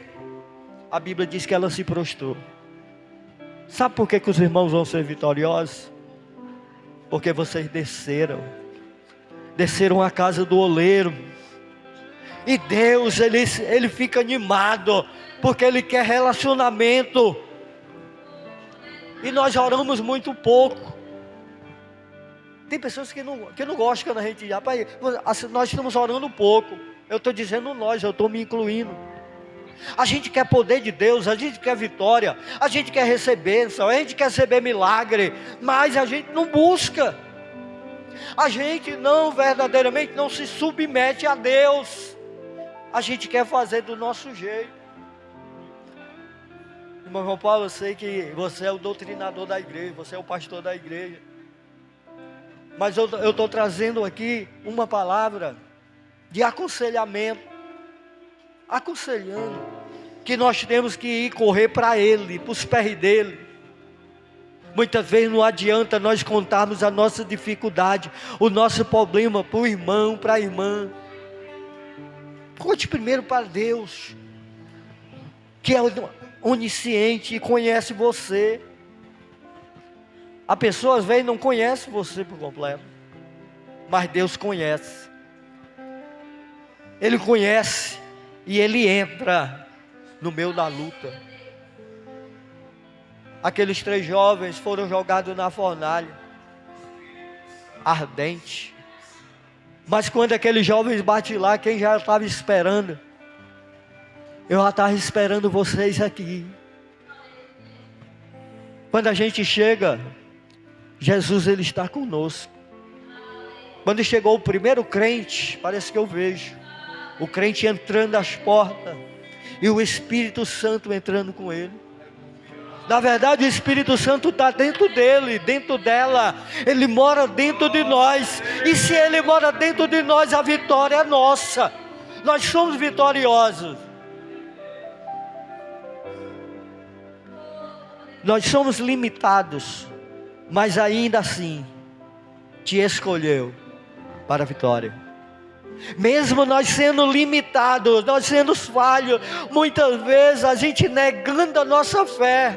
A: A Bíblia diz que ela se prostrou. Sabe por que os irmãos vão ser vitoriosos? Porque vocês desceram a casa do oleiro. E Deus, Ele fica animado, porque Ele quer relacionamento. E nós oramos muito pouco. Tem pessoas que não gostam quando a gente... Rapaz, nós estamos orando pouco. Eu estou dizendo nós, eu estou me incluindo. A gente quer poder de Deus, a gente quer vitória, a gente quer receber bênção, a gente quer receber milagre, mas a gente não busca. A gente não verdadeiramente não se submete a Deus. A gente quer fazer do nosso jeito. Irmão João Paulo, eu sei que você é o doutrinador da igreja, você é o pastor da igreja. Mas eu estou trazendo aqui uma palavra de aconselhamento. Aconselhando que nós temos que ir correr para Ele, para os pés dEle. Muitas vezes não adianta nós contarmos a nossa dificuldade, o nosso problema para o irmão, para a irmã. Conte primeiro para Deus, que é onisciente e conhece você. A pessoa às vezes não conhece você por completo, mas Deus conhece. Ele conhece e Ele entra no meio da luta. Aqueles 3 jovens foram jogados na fornalha ardente. Mas quando aqueles jovens batem lá, quem já estava esperando? Eu já estava esperando vocês aqui. Quando a gente chega, Jesus, Ele está conosco. Quando chegou o primeiro crente, parece que eu vejo o crente entrando nas portas e o Espírito Santo entrando com ele. Na verdade, o Espírito Santo está dentro dele, dentro dela. Ele mora dentro de nós. E se Ele mora dentro de nós, a vitória é nossa. Nós somos vitoriosos. Nós somos limitados, mas ainda assim te escolheu para a vitória. Mesmo nós sendo limitados, nós sendo falhos, muitas vezes a gente negando a nossa fé.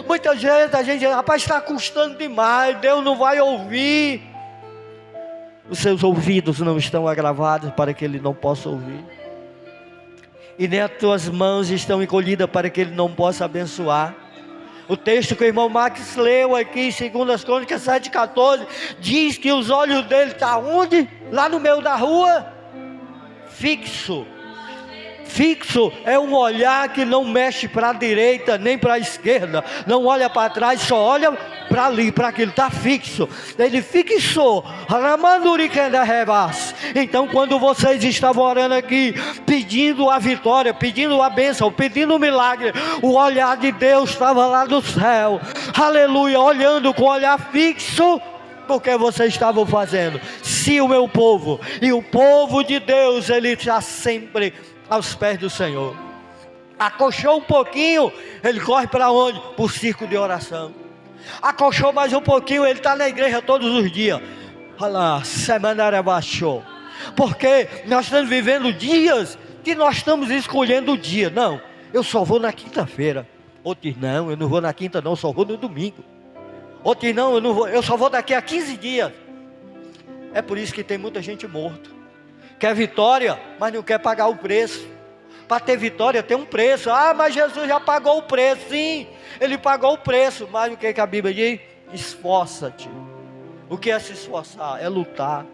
A: Muitas vezes a gente, rapaz, está custando demais, Deus não vai ouvir. Os seus ouvidos não estão agravados para que Ele não possa ouvir. E nem as tuas mãos estão encolhidas para que Ele não possa abençoar. O texto que o irmão Max leu aqui, segundo as Crônicas 7,14, diz que os olhos dele estão onde? Lá no meio da rua. Fixo. Fixo é um olhar que não mexe para a direita nem para a esquerda, não olha para trás, só olha para ali, para aquilo, está fixo. Ele fixou. Então quando vocês estavam orando aqui, pedindo a vitória, pedindo a bênção, pedindo o milagre, o olhar de Deus estava lá do céu, aleluia, olhando com o olhar fixo. Porque vocês estavam fazendo? Se o meu povo e o povo de Deus, ele está sempre aos pés do Senhor. Acolchou um pouquinho, ele corre para onde? Para o circo de oração. Acolchou mais um pouquinho, ele está na igreja todos os dias. Olha lá, semana abaixou. Porque nós estamos vivendo dias que nós estamos escolhendo o dia. Não, eu só vou na quinta-feira. Outros não, eu não vou na quinta não, só vou no domingo. Outros não, eu não vou, eu só vou daqui a 15 dias. É por isso que tem muita gente morta. Quer vitória, mas não quer pagar o preço. Para ter vitória tem um preço. Ah, mas Jesus já pagou o preço. Sim, Ele pagou o preço. Mas o que a Bíblia diz? Esforça-te. O que é se esforçar? É lutar.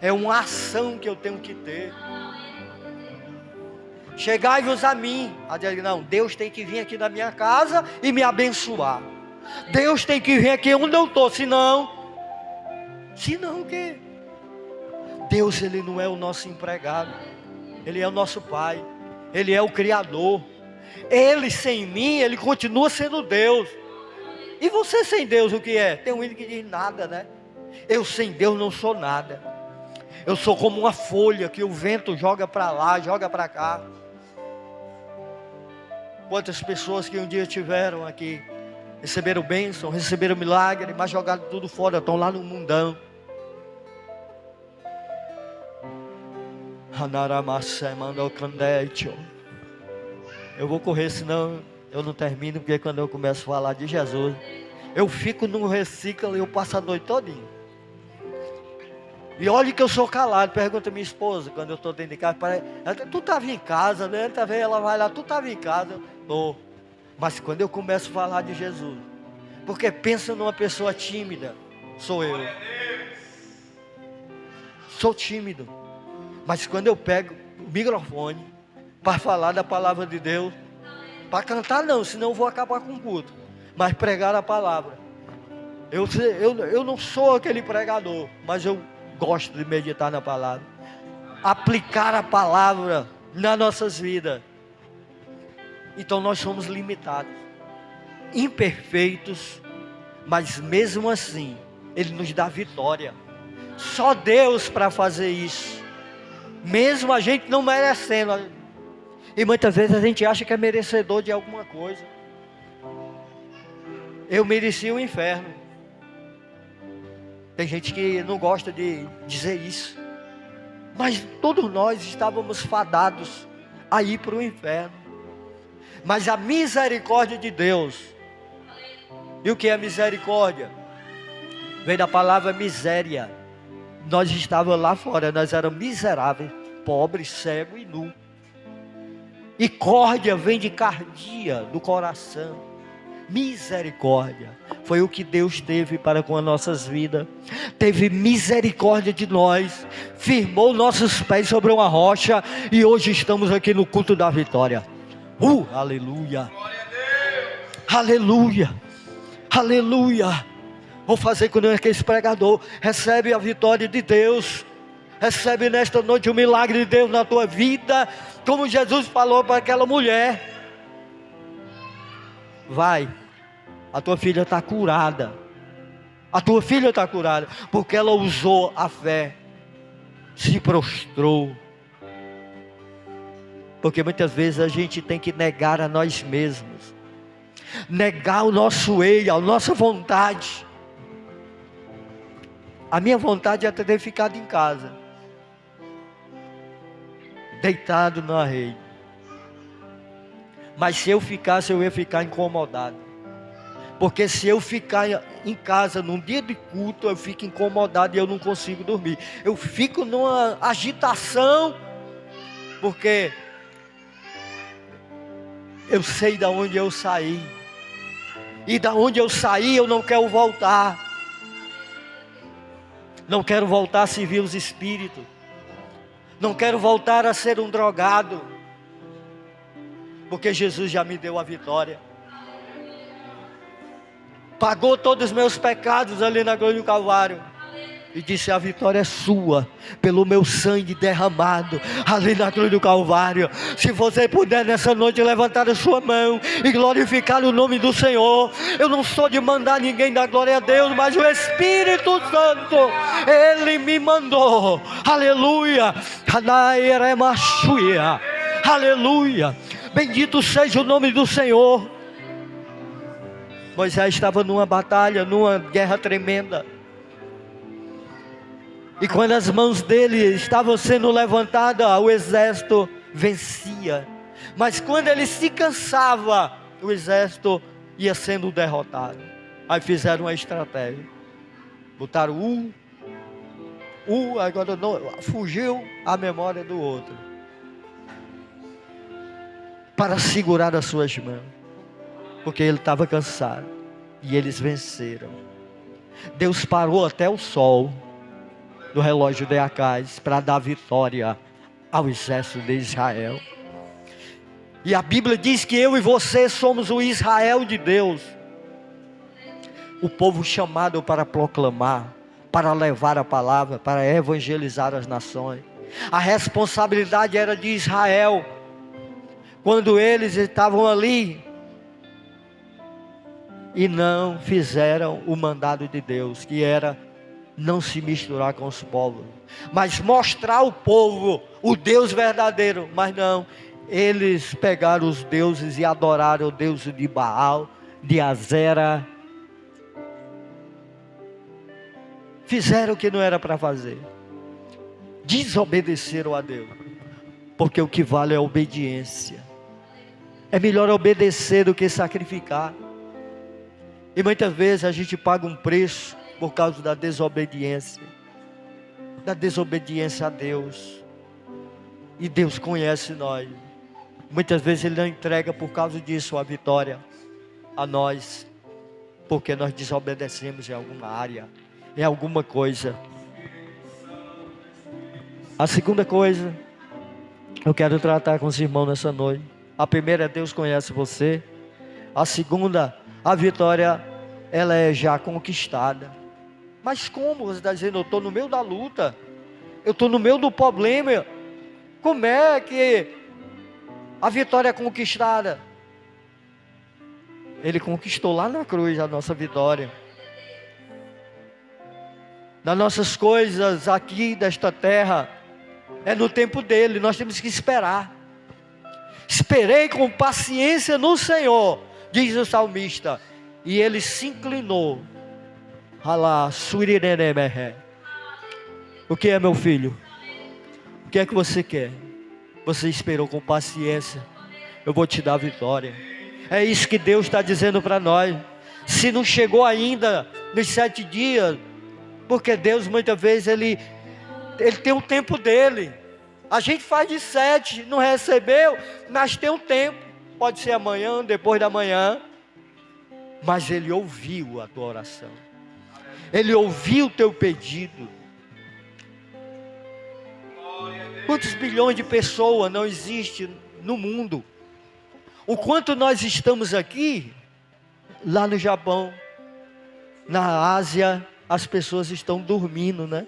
A: É uma ação que eu tenho que ter. Chegai-vos a mim. Não, Deus tem que vir aqui na minha casa e me abençoar. Deus tem que vir aqui onde eu estou, senão Senão o quê? Deus, Ele não é o nosso empregado. Ele é o nosso Pai. Ele é o Criador. Ele sem mim, Ele continua sendo Deus. E você sem Deus o que é? Tem um hino que diz nada, né? Eu sem Deus não sou nada. Eu sou como uma folha que o vento joga para lá, joga para cá. Quantas pessoas que um dia tiveram aqui, receberam bênção, receberam milagre, mas jogaram tudo fora, estão lá no mundão. Eu vou correr, senão eu não termino, porque quando eu começo a falar de Jesus, eu fico num versículo e eu passo a noite todinha. E olha que eu sou calado. Pergunta a minha esposa, quando eu estou dentro de casa, tu estava em casa, né? Ela vai lá, tu estava em casa. Tô. Mas quando eu começo a falar de Jesus, porque pensa numa pessoa tímida, sou eu. Sou tímido. Mas quando eu pego o microfone para falar da palavra de Deus, para cantar não, senão eu vou acabar com o culto. Mas pregar a palavra. Eu não sou aquele pregador, mas eu gosto de meditar na palavra. Aplicar a palavra nas nossas vidas. Então nós somos limitados, imperfeitos, mas mesmo assim, Ele nos dá vitória. Só Deus para fazer isso. Mesmo a gente não merecendo. E muitas vezes a gente acha que é merecedor de alguma coisa. Eu mereci o inferno. Tem gente que não gosta de dizer isso. Mas todos nós estávamos fadados a ir para o inferno. Mas a misericórdia de Deus. E o que é misericórdia? Vem da palavra miséria. Nós estávamos lá fora, nós éramos miseráveis, pobres, cegos e nus. E córdia vem de cardia, do coração. Misericórdia foi o que Deus teve para com as nossas vidas. Teve misericórdia de nós, firmou nossos pés sobre uma rocha, e hoje estamos aqui no culto da vitória. Aleluia, aleluia, aleluia. Vou fazer com aquele pregador. Recebe a vitória de Deus. Recebe nesta noite o milagre de Deus na tua vida, como Jesus falou para aquela mulher. Vai, a tua filha está curada. A tua filha está curada, porque ela usou a fé, se prostrou. Porque muitas vezes a gente tem que negar a nós mesmos, negar o nosso eu, a nossa vontade. A minha vontade é ter ficado em casa, deitado na rede. Mas se eu ficasse, eu ia ficar incomodado. Porque se eu ficar em casa num dia de culto, eu fico incomodado e eu não consigo dormir. Eu fico numa agitação, porque eu sei de onde eu saí. E da onde eu saí eu não quero voltar. Não quero voltar a servir os espíritos. Não quero voltar a ser um drogado. Porque Jesus já me deu a vitória. Pagou todos os meus pecados ali na cruz do Calvário. E disse: a vitória é sua, pelo meu sangue derramado ali na cruz do Calvário. Se você puder nessa noite levantar a sua mão e glorificar o nome do Senhor. Eu não sou de mandar ninguém dar glória a Deus, mas o Espírito Santo, Ele me mandou. Aleluia. Aleluia. Bendito seja o nome do Senhor. Moisés estava numa batalha, numa guerra tremenda. E quando as mãos dele estavam sendo levantadas, o exército vencia. Mas quando ele se cansava, o exército ia sendo derrotado. Aí fizeram uma estratégia. Botaram agora não, fugiu a memória do outro. Para segurar as suas mãos. Porque ele estava cansado. E eles venceram. Deus parou até o sol do relógio de Acais para dar vitória ao exército de Israel. E a Bíblia diz que eu e você somos o Israel de Deus, o povo chamado para proclamar, para levar a palavra, para evangelizar as nações. A responsabilidade era de Israel. Quando eles estavam ali e não fizeram o mandado de Deus, que era não se misturar com os povos, mas mostrar ao povo o Deus verdadeiro. Mas não, eles pegaram os deuses e adoraram o Deus de Baal, de Azera. Fizeram o que não era para fazer. Desobedeceram a Deus. Porque o que vale é a obediência. É melhor obedecer do que sacrificar. E muitas vezes a gente paga um preço por causa da desobediência. Da desobediência a Deus. E Deus conhece nós. Muitas vezes Ele não entrega por causa disso a vitória a nós. Porque nós desobedecemos em alguma área, em alguma coisa. A segunda coisa, eu quero tratar com os irmãos nessa noite. A primeira, Deus conhece você. A segunda, a vitória, ela é já conquistada. Mas como você está dizendo, eu estou no meio da luta, eu estou no meio do problema, como é que a vitória é conquistada? Ele conquistou lá na cruz a nossa vitória. Nas nossas coisas aqui desta terra, é no tempo dele, nós temos que esperar. Esperei com paciência no Senhor, diz o salmista, e ele se inclinou. O que é, meu filho? O que é que você quer? Você esperou com paciência, eu vou te dar a vitória. É isso que Deus está dizendo para nós. Se não chegou ainda nos 7 dias, porque Deus muitas vezes Ele tem o tempo dele. A gente faz de 7, não recebeu, mas tem um tempo. Pode ser amanhã, depois da manhã. Mas Ele ouviu a tua oração. Ele ouviu o teu pedido. Quantos bilhões de pessoas não existem no mundo? O quanto nós estamos aqui, lá no Japão, na Ásia, as pessoas estão dormindo, né?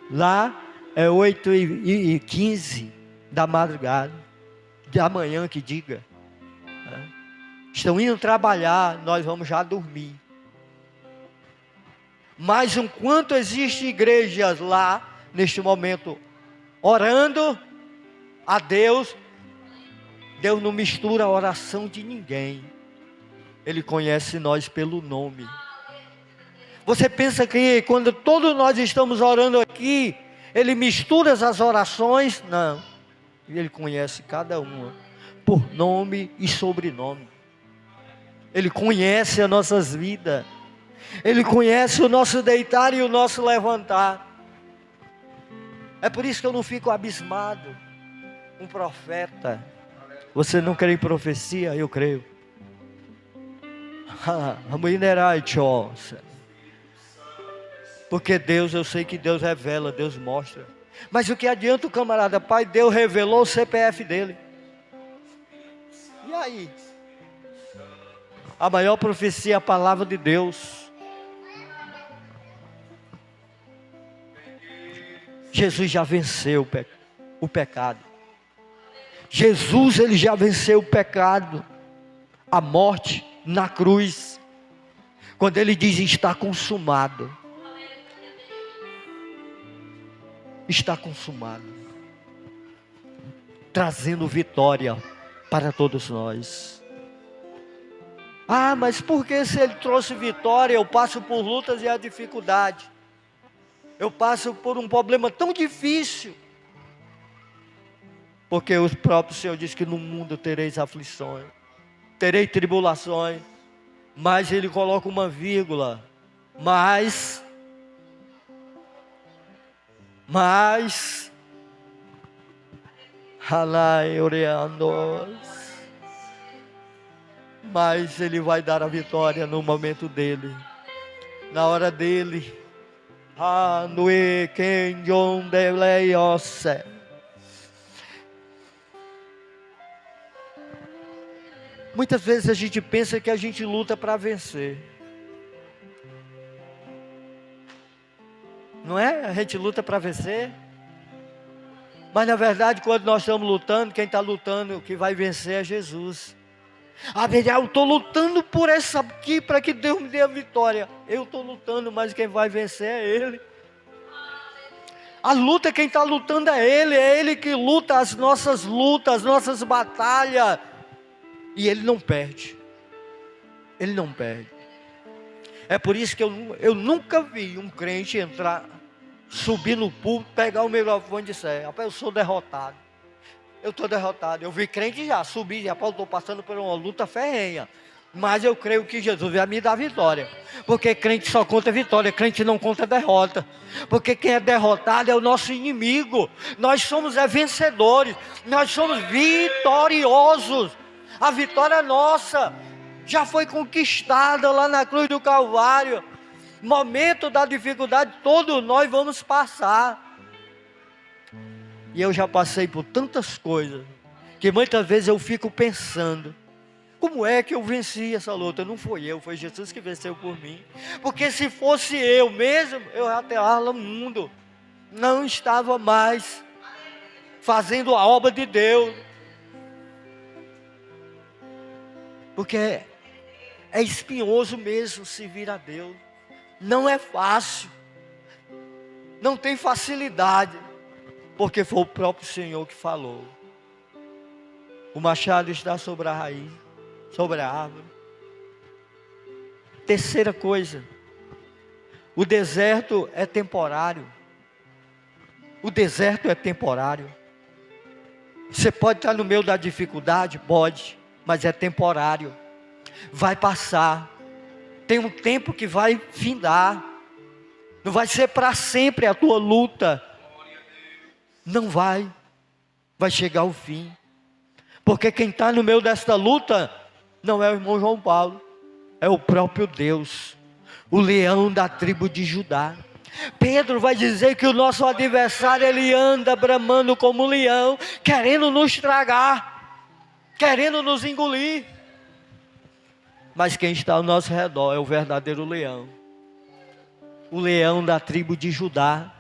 A: Lá é 8h15 da madrugada, da manhã que diga. Estão indo trabalhar, nós vamos já dormir. Mas enquanto existem igrejas lá, neste momento, orando a Deus, Deus não mistura a oração de ninguém. Ele conhece nós pelo nome. Você pensa que quando todos nós estamos orando aqui, Ele mistura as orações? Não. Ele conhece cada uma por nome e sobrenome. Ele conhece as nossas vidas. Ele conhece o nosso deitar e o nosso levantar. É por isso que eu não fico abismado. Um profeta. Você não crê em profecia? Eu creio. Porque Deus, eu sei que Deus revela, Deus mostra. Mas o que adianta o camarada? Pai, Deus revelou o CPF dele. E aí? A maior profecia é a palavra de Deus. Jesus já venceu o pecado. Jesus, Ele já venceu o pecado, a morte na cruz. Quando Ele diz está consumado. Está consumado. Trazendo vitória para todos nós. Ah, mas por que se Ele trouxe vitória, eu passo por lutas e a dificuldade? Eu passo por um problema tão difícil. Porque o próprio Senhor diz que no mundo tereis aflições, terei tribulações. Mas Ele coloca uma vírgula. Mas Ele vai dar a vitória no momento dele, na hora dele. Muitas vezes a gente pensa que a gente luta para vencer. Não é? A gente luta para vencer. Mas na verdade, quando nós estamos lutando, quem está lutando, o que vai vencer é Jesus. Eu estou lutando por essa aqui, para que Deus me dê a vitória. Eu estou lutando, mas quem vai vencer é Ele. A luta, quem está lutando é Ele que luta as nossas lutas, as nossas batalhas. E Ele não perde. Ele não perde. É por isso que eu nunca vi um crente subir no púlpito, pegar o microfone e dizer: rapaz, eu sou derrotado. Eu estou derrotado. Eu vi crente já subir, rapaz, eu estou passando por uma luta ferrenha. Mas eu creio que Jesus vai me dar vitória. Porque crente só conta vitória, crente não conta derrota. Porque quem é derrotado é o nosso inimigo. Nós somos vencedores, nós somos vitoriosos. A vitória é nossa. Já foi conquistada lá na cruz do Calvário. Momento da dificuldade, todos nós vamos passar. E eu já passei por tantas coisas, que muitas vezes eu fico pensando: como é que eu venci essa luta? Não foi eu, foi Jesus que venceu por mim. Porque se fosse eu mesmo, eu já estava no mundo. Não estava mais fazendo a obra de Deus. Porque é espinhoso mesmo servir a Deus. Não é fácil. Não tem facilidade. Porque foi o próprio Senhor que falou. O machado está sobre a raiz, sobre a árvore. Terceira coisa. O deserto é temporário. O deserto é temporário. Você pode estar no meio da dificuldade? Pode. Mas é temporário. Vai passar. Tem um tempo que vai findar. Não vai ser para sempre a tua luta. Não vai. Vai chegar ao fim. Porque quem está no meio desta luta não é o irmão João Paulo. É o próprio Deus. O leão da tribo de Judá. Pedro vai dizer que o nosso adversário, ele anda bramando como um leão, querendo nos tragar, querendo nos engolir. Mas quem está ao nosso redor é o verdadeiro leão. O leão da tribo de Judá.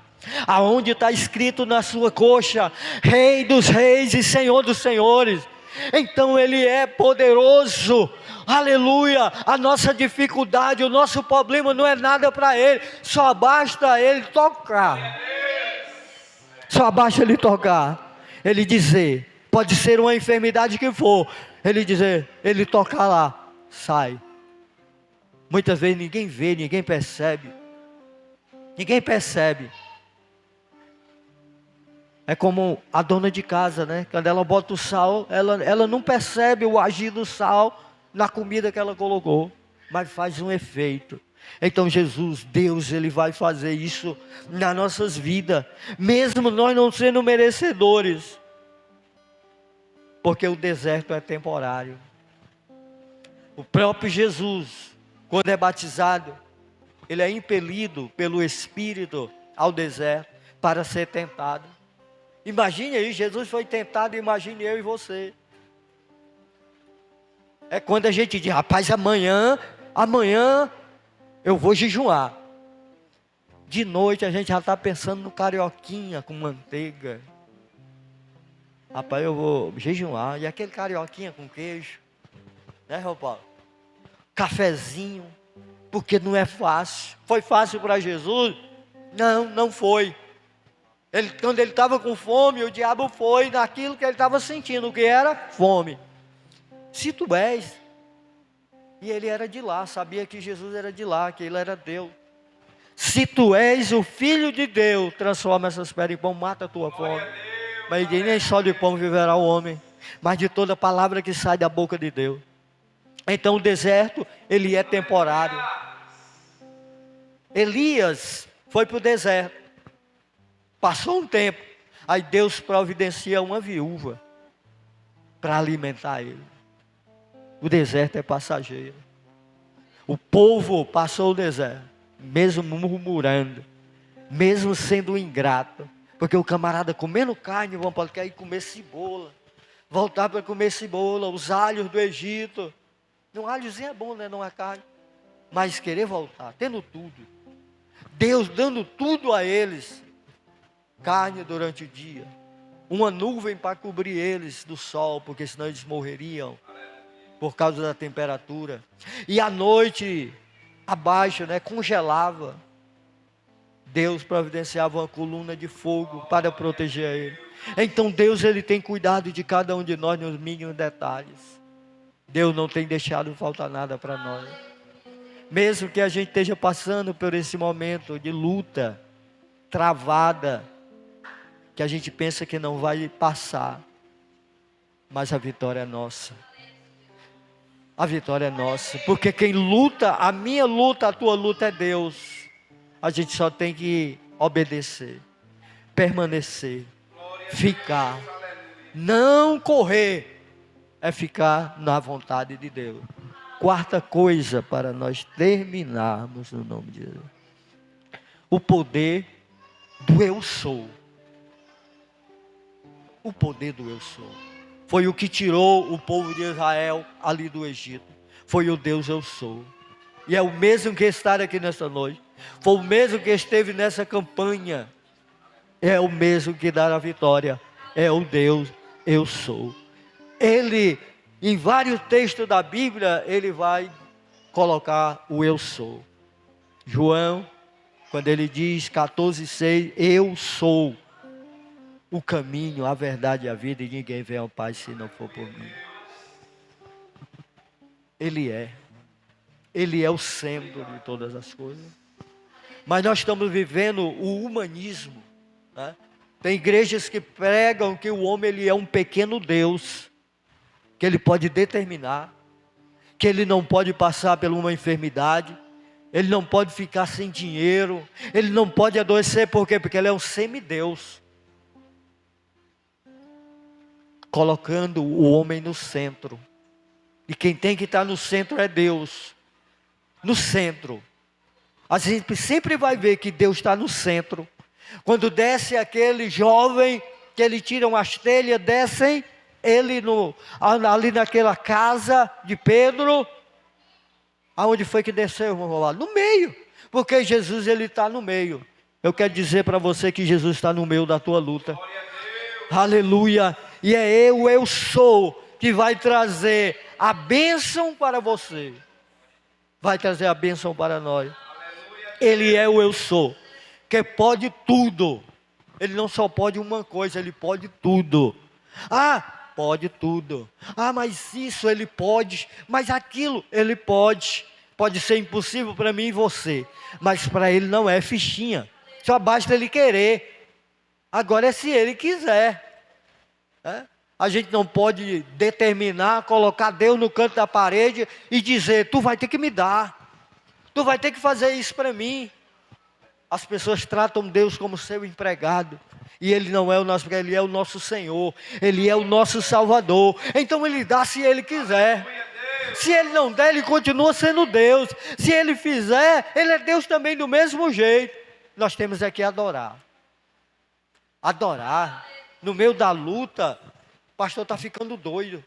A: Aonde está escrito na sua coxa: Rei dos reis e Senhor dos senhores. Então Ele é poderoso. Aleluia. A nossa dificuldade, o nosso problema não é nada para Ele. Só basta Ele tocar. Só basta Ele tocar. Ele dizer, pode ser uma enfermidade que for, Ele dizer, Ele tocar lá, sai. Muitas vezes ninguém vê, ninguém percebe. Ninguém percebe. É como a dona de casa, né? Quando ela bota o sal, ela não percebe o agir do sal na comida que ela colocou, mas faz um efeito. Então Jesus, Deus, Ele vai fazer isso nas nossas vidas, mesmo nós não sendo merecedores, porque o deserto é temporário. O próprio Jesus, quando é batizado, Ele é impelido pelo Espírito ao deserto para ser tentado. Imagine aí, Jesus foi tentado, imagine eu e você. É quando a gente diz, rapaz, amanhã eu vou jejuar. De noite a gente já está pensando no carioquinha com manteiga. Rapaz, eu vou jejuar. E aquele carioquinha com queijo, né, João Paulo? Cafezinho, porque não é fácil. Foi fácil para Jesus? Não, não foi. Quando ele estava com fome, o diabo foi naquilo que ele estava sentindo, que era fome. Se tu és, e ele era de lá, sabia que Jesus era de lá, que ele era Deus. Se tu és o Filho de Deus, transforma essas pedras em pão, mata a tua fome. Mas ele diz, nem só de pão viverá o homem, mas de toda palavra que sai da boca de Deus. Então o deserto, ele é temporário. Elias foi para o deserto. Passou um tempo, aí Deus providencia uma viúva para alimentar ele. O deserto é passageiro. O povo passou o deserto, mesmo murmurando, mesmo sendo ingrato, porque o camarada comendo carne, vamos para quer ir comer cebola, voltar para comer cebola, os alhos do Egito. Um alhozinho é bom, né? Não é carne, mas querer voltar, tendo tudo. Deus dando tudo a eles, carne durante o dia, uma nuvem para cobrir eles do sol, porque senão eles morreriam por causa da temperatura, e à noite abaixo, congelava. Deus providenciava uma coluna de fogo para proteger ele. Então Deus, ele tem cuidado de cada um de nós nos mínimos detalhes. Deus não tem deixado faltar nada para nós. Mesmo que a gente esteja passando por esse momento de luta travada, que a gente pensa que não vai passar, mas a vitória é nossa. A vitória é nossa, porque quem luta, a minha luta, a tua luta é Deus. A gente só tem que obedecer, permanecer, ficar, não correr, é ficar na vontade de Deus. Quarta coisa para nós terminarmos no nome de Jesus: o poder do eu sou. O poder do eu sou foi o que tirou o povo de Israel ali do Egito. Foi o Deus eu sou. E é o mesmo que está aqui nessa noite. Foi o mesmo que esteve nessa campanha. É o mesmo que dá a vitória. É o Deus eu sou. Ele, em vários textos da Bíblia, ele vai colocar o eu sou. João, quando ele diz 14:6, eu sou o caminho, a verdade e a vida, e ninguém vem ao Pai se não for por mim. Ele é o centro de todas as coisas. Mas nós estamos vivendo o humanismo, né? Tem igrejas que pregam que o homem, ele é um pequeno Deus, que ele pode determinar, que ele não pode passar por uma enfermidade, ele não pode ficar sem dinheiro, ele não pode adoecer. Por quê? Porque ele é um semideus, colocando o homem no centro. E quem tem que estar no centro é Deus. No centro. A gente sempre vai ver que Deus está no centro. Quando desce aquele jovem, que ele tira umas telhas, descem ele ali naquela casa de Pedro. Aonde foi que desceu, irmão? Lá no meio. Porque Jesus, ele está no meio. Eu quero dizer para você que Jesus está no meio da tua luta. Aleluia. E é eu sou, que vai trazer a bênção para você. Vai trazer a bênção para nós. Ele é o eu sou, que pode tudo. Ele não só pode uma coisa, ele pode tudo. Pode tudo. Mas isso ele pode, mas aquilo ele pode. Pode ser impossível para mim e você, mas para ele não é fichinha. Só basta ele querer. Agora é se ele quiser. A gente não pode determinar, colocar Deus no canto da parede e dizer: tu vai ter que me dar, tu vai ter que fazer isso para mim. As pessoas tratam Deus como seu empregado, e Ele não é o nosso, Ele é o nosso Senhor, Ele é o nosso Salvador. Então Ele dá se Ele quiser. Se Ele não der, Ele continua sendo Deus. Se Ele fizer, Ele é Deus também do mesmo jeito. Nós temos aqui adorar. Adorar no meio da luta. O pastor está ficando doido.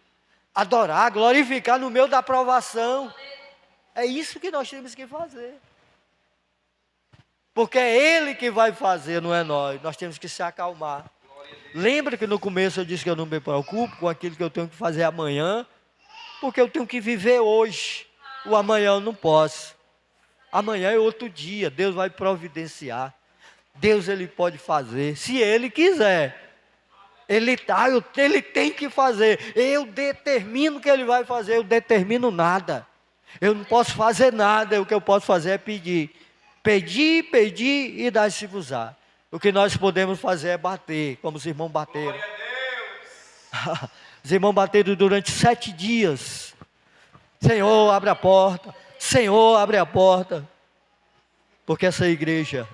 A: Adorar, glorificar no meio da aprovação. É isso que nós temos que fazer. Porque é Ele que vai fazer, não é nós. Nós temos que se acalmar. Lembra que no começo eu disse que eu não me preocupo com aquilo que eu tenho que fazer amanhã, porque eu tenho que viver hoje. O amanhã eu não posso. Amanhã é outro dia. Deus vai providenciar. Deus, Ele pode fazer, se Ele quiser. Ele tem que fazer. Eu determino que Ele vai fazer. Eu determino nada. Eu não posso fazer nada. O que eu posso fazer é pedir. Pedir e dar-se-vos-á. O que nós podemos fazer é bater, como os irmãos bateram. Os irmãos bateram durante 7 dias. Senhor, abre a porta. Senhor, abre a porta. Porque essa igreja,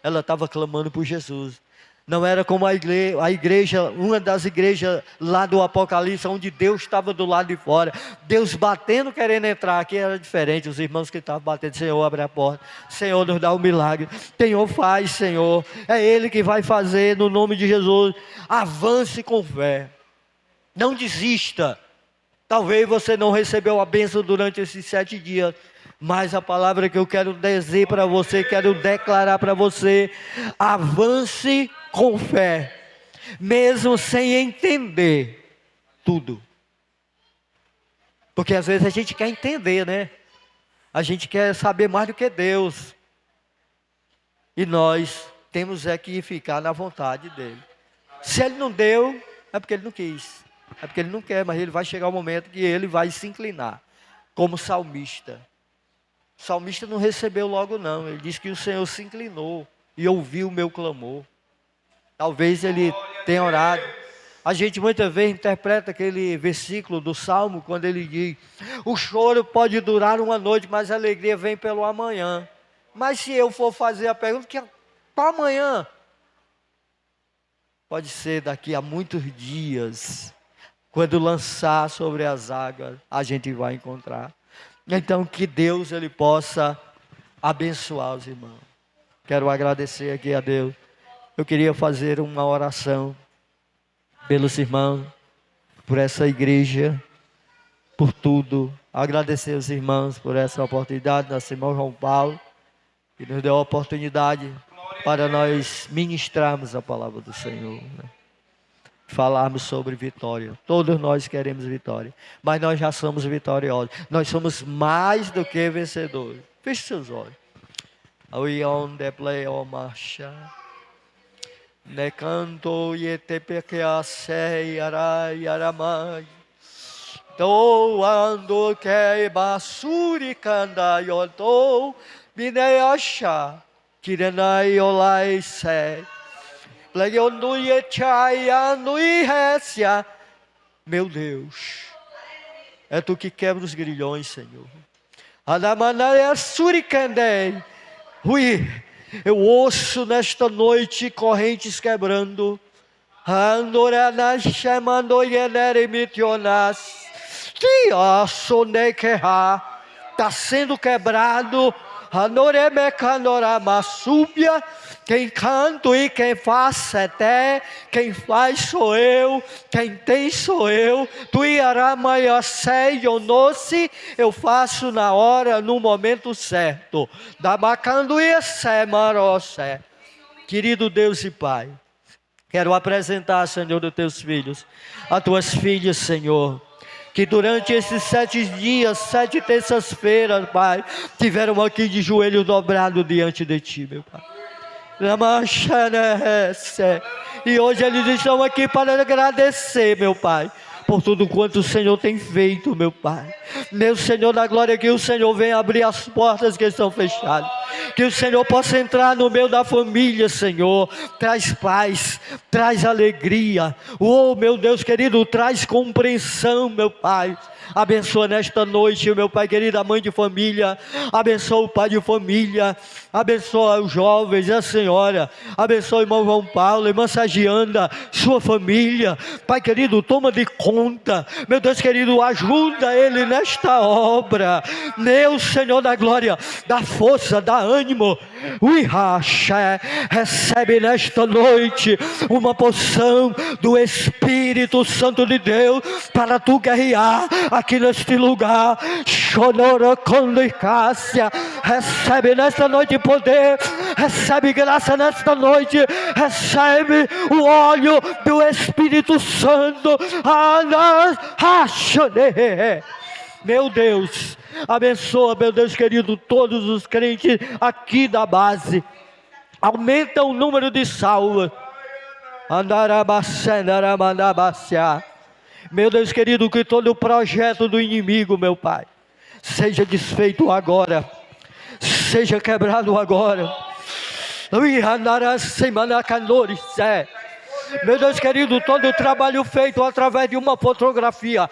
A: ela estava clamando por Jesus. Não era como a igreja, uma das igrejas lá do Apocalipse, onde Deus estava do lado de fora. Deus batendo, querendo entrar. Aqui era diferente. Os irmãos que estavam batendo: Senhor, abre a porta. Senhor, nos dá um milagre. Senhor, faz, Senhor. É Ele que vai fazer, no nome de Jesus. Avance com fé. Não desista. Talvez você não recebeu a bênção durante esses 7 dias. Mas a palavra que eu quero dizer para você, quero declarar para você: avance com fé, mesmo sem entender tudo. Porque às vezes a gente quer entender, né? A gente quer saber mais do que Deus. E nós temos que ficar na vontade dele. Se ele não deu, é porque ele não quis. É porque ele não quer, mas ele vai chegar o momento que ele vai se inclinar. Como salmista. O salmista não recebeu logo não. Ele diz que o Senhor se inclinou e ouviu o meu clamor. Talvez ele tenha orado. A gente muitas vezes interpreta aquele versículo do Salmo, quando ele diz: o choro pode durar uma noite, mas a alegria vem pelo amanhã. Mas se eu for fazer a pergunta, que para amanhã? Pode ser daqui a muitos dias. Quando lançar sobre as águas, a gente vai encontrar. Então que Deus ele possa abençoar os irmãos. Quero agradecer aqui a Deus. Eu queria fazer uma oração pelos irmãos, por essa igreja, por tudo. Agradecer aos irmãos por essa oportunidade, nosso irmão João Paulo, que nos deu a oportunidade para nós ministrarmos a palavra do Senhor, né? Falarmos sobre vitória. Todos nós queremos vitória, mas nós já somos vitoriosos. Nós somos mais do que vencedores. Feche seus olhos. Aonde play o marcha. Ne canto e te pequea sei arai aramai. Do ando que basuri kanda yoto bineasha kirenai olai se. Plegondo e chaiando e récia. Meu Deus, é tu que quebra os grilhões, Senhor. Adamanaya surikandei. Ui, eu ouço nesta noite correntes quebrando. Andorana chamando yenere mitionas. Tia sonekeha. Está sendo quebrado. Andoreme candorama súbia. Quem canto e quem faz até, quem faz sou eu, quem tem sou eu. Tu iaramaia sei eu noce, eu faço na hora, no momento certo. Da bacando e sé marocé. Querido Deus e Pai, quero apresentar, Senhor, os teus filhos, as tuas filhas, Senhor, que durante esses 7 dias, 7 terças-feiras, Pai, tiveram aqui de joelho dobrado diante de Ti, meu Pai. E hoje eles estão aqui para agradecer, meu Pai, por tudo quanto o Senhor tem feito, meu Pai. Meu Senhor da glória, que o Senhor venha abrir as portas que estão fechadas, que o Senhor possa entrar no meio da família, Senhor. Traz paz, traz alegria. Oh, meu Deus querido, traz compreensão, meu Pai. Abençoa nesta noite, meu Pai querido, a mãe de família. Abençoa o pai de família. Abençoa os jovens, a senhora. Abençoa o irmão João Paulo, irmã Sagianda, sua família. Pai querido, toma de conta. Meu Deus querido, ajuda ele nesta obra. Meu Senhor da glória, dá força, dá ânimo. Recebe nesta noite uma porção do Espírito Santo de Deus para tu guerrear aqui neste lugar. Recebe nesta noite poder, recebe graça nesta noite, recebe o óleo do Espírito Santo. Meu Deus, abençoa, meu Deus querido, todos os crentes aqui da base. Aumenta o número de salvos. Meu Deus querido, que todo o projeto do inimigo, meu Pai, seja desfeito agora, seja quebrado agora. Meu Deus querido, todo o trabalho feito através de uma fotografia,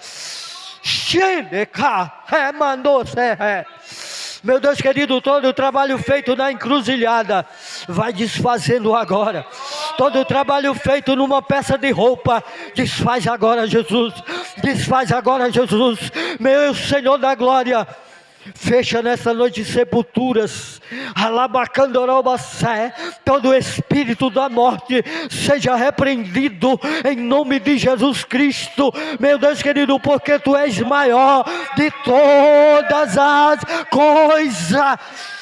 A: meu Deus querido, todo o trabalho feito na encruzilhada, vai desfazendo agora. Todo o trabalho feito numa peça de roupa, desfaz agora, Jesus. Desfaz agora, Jesus. Meu Senhor da glória. Fecha nessa noite sepulturas, alabacandorobacé, todo espírito da morte seja repreendido em nome de Jesus Cristo, meu Deus querido, porque Tu és maior de todas as coisas.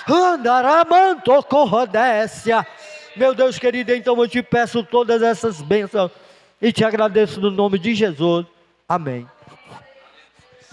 A: Andaramanto corrodécia. Meu Deus querido, então eu te peço todas essas bênçãos e te agradeço no nome de Jesus. Amém.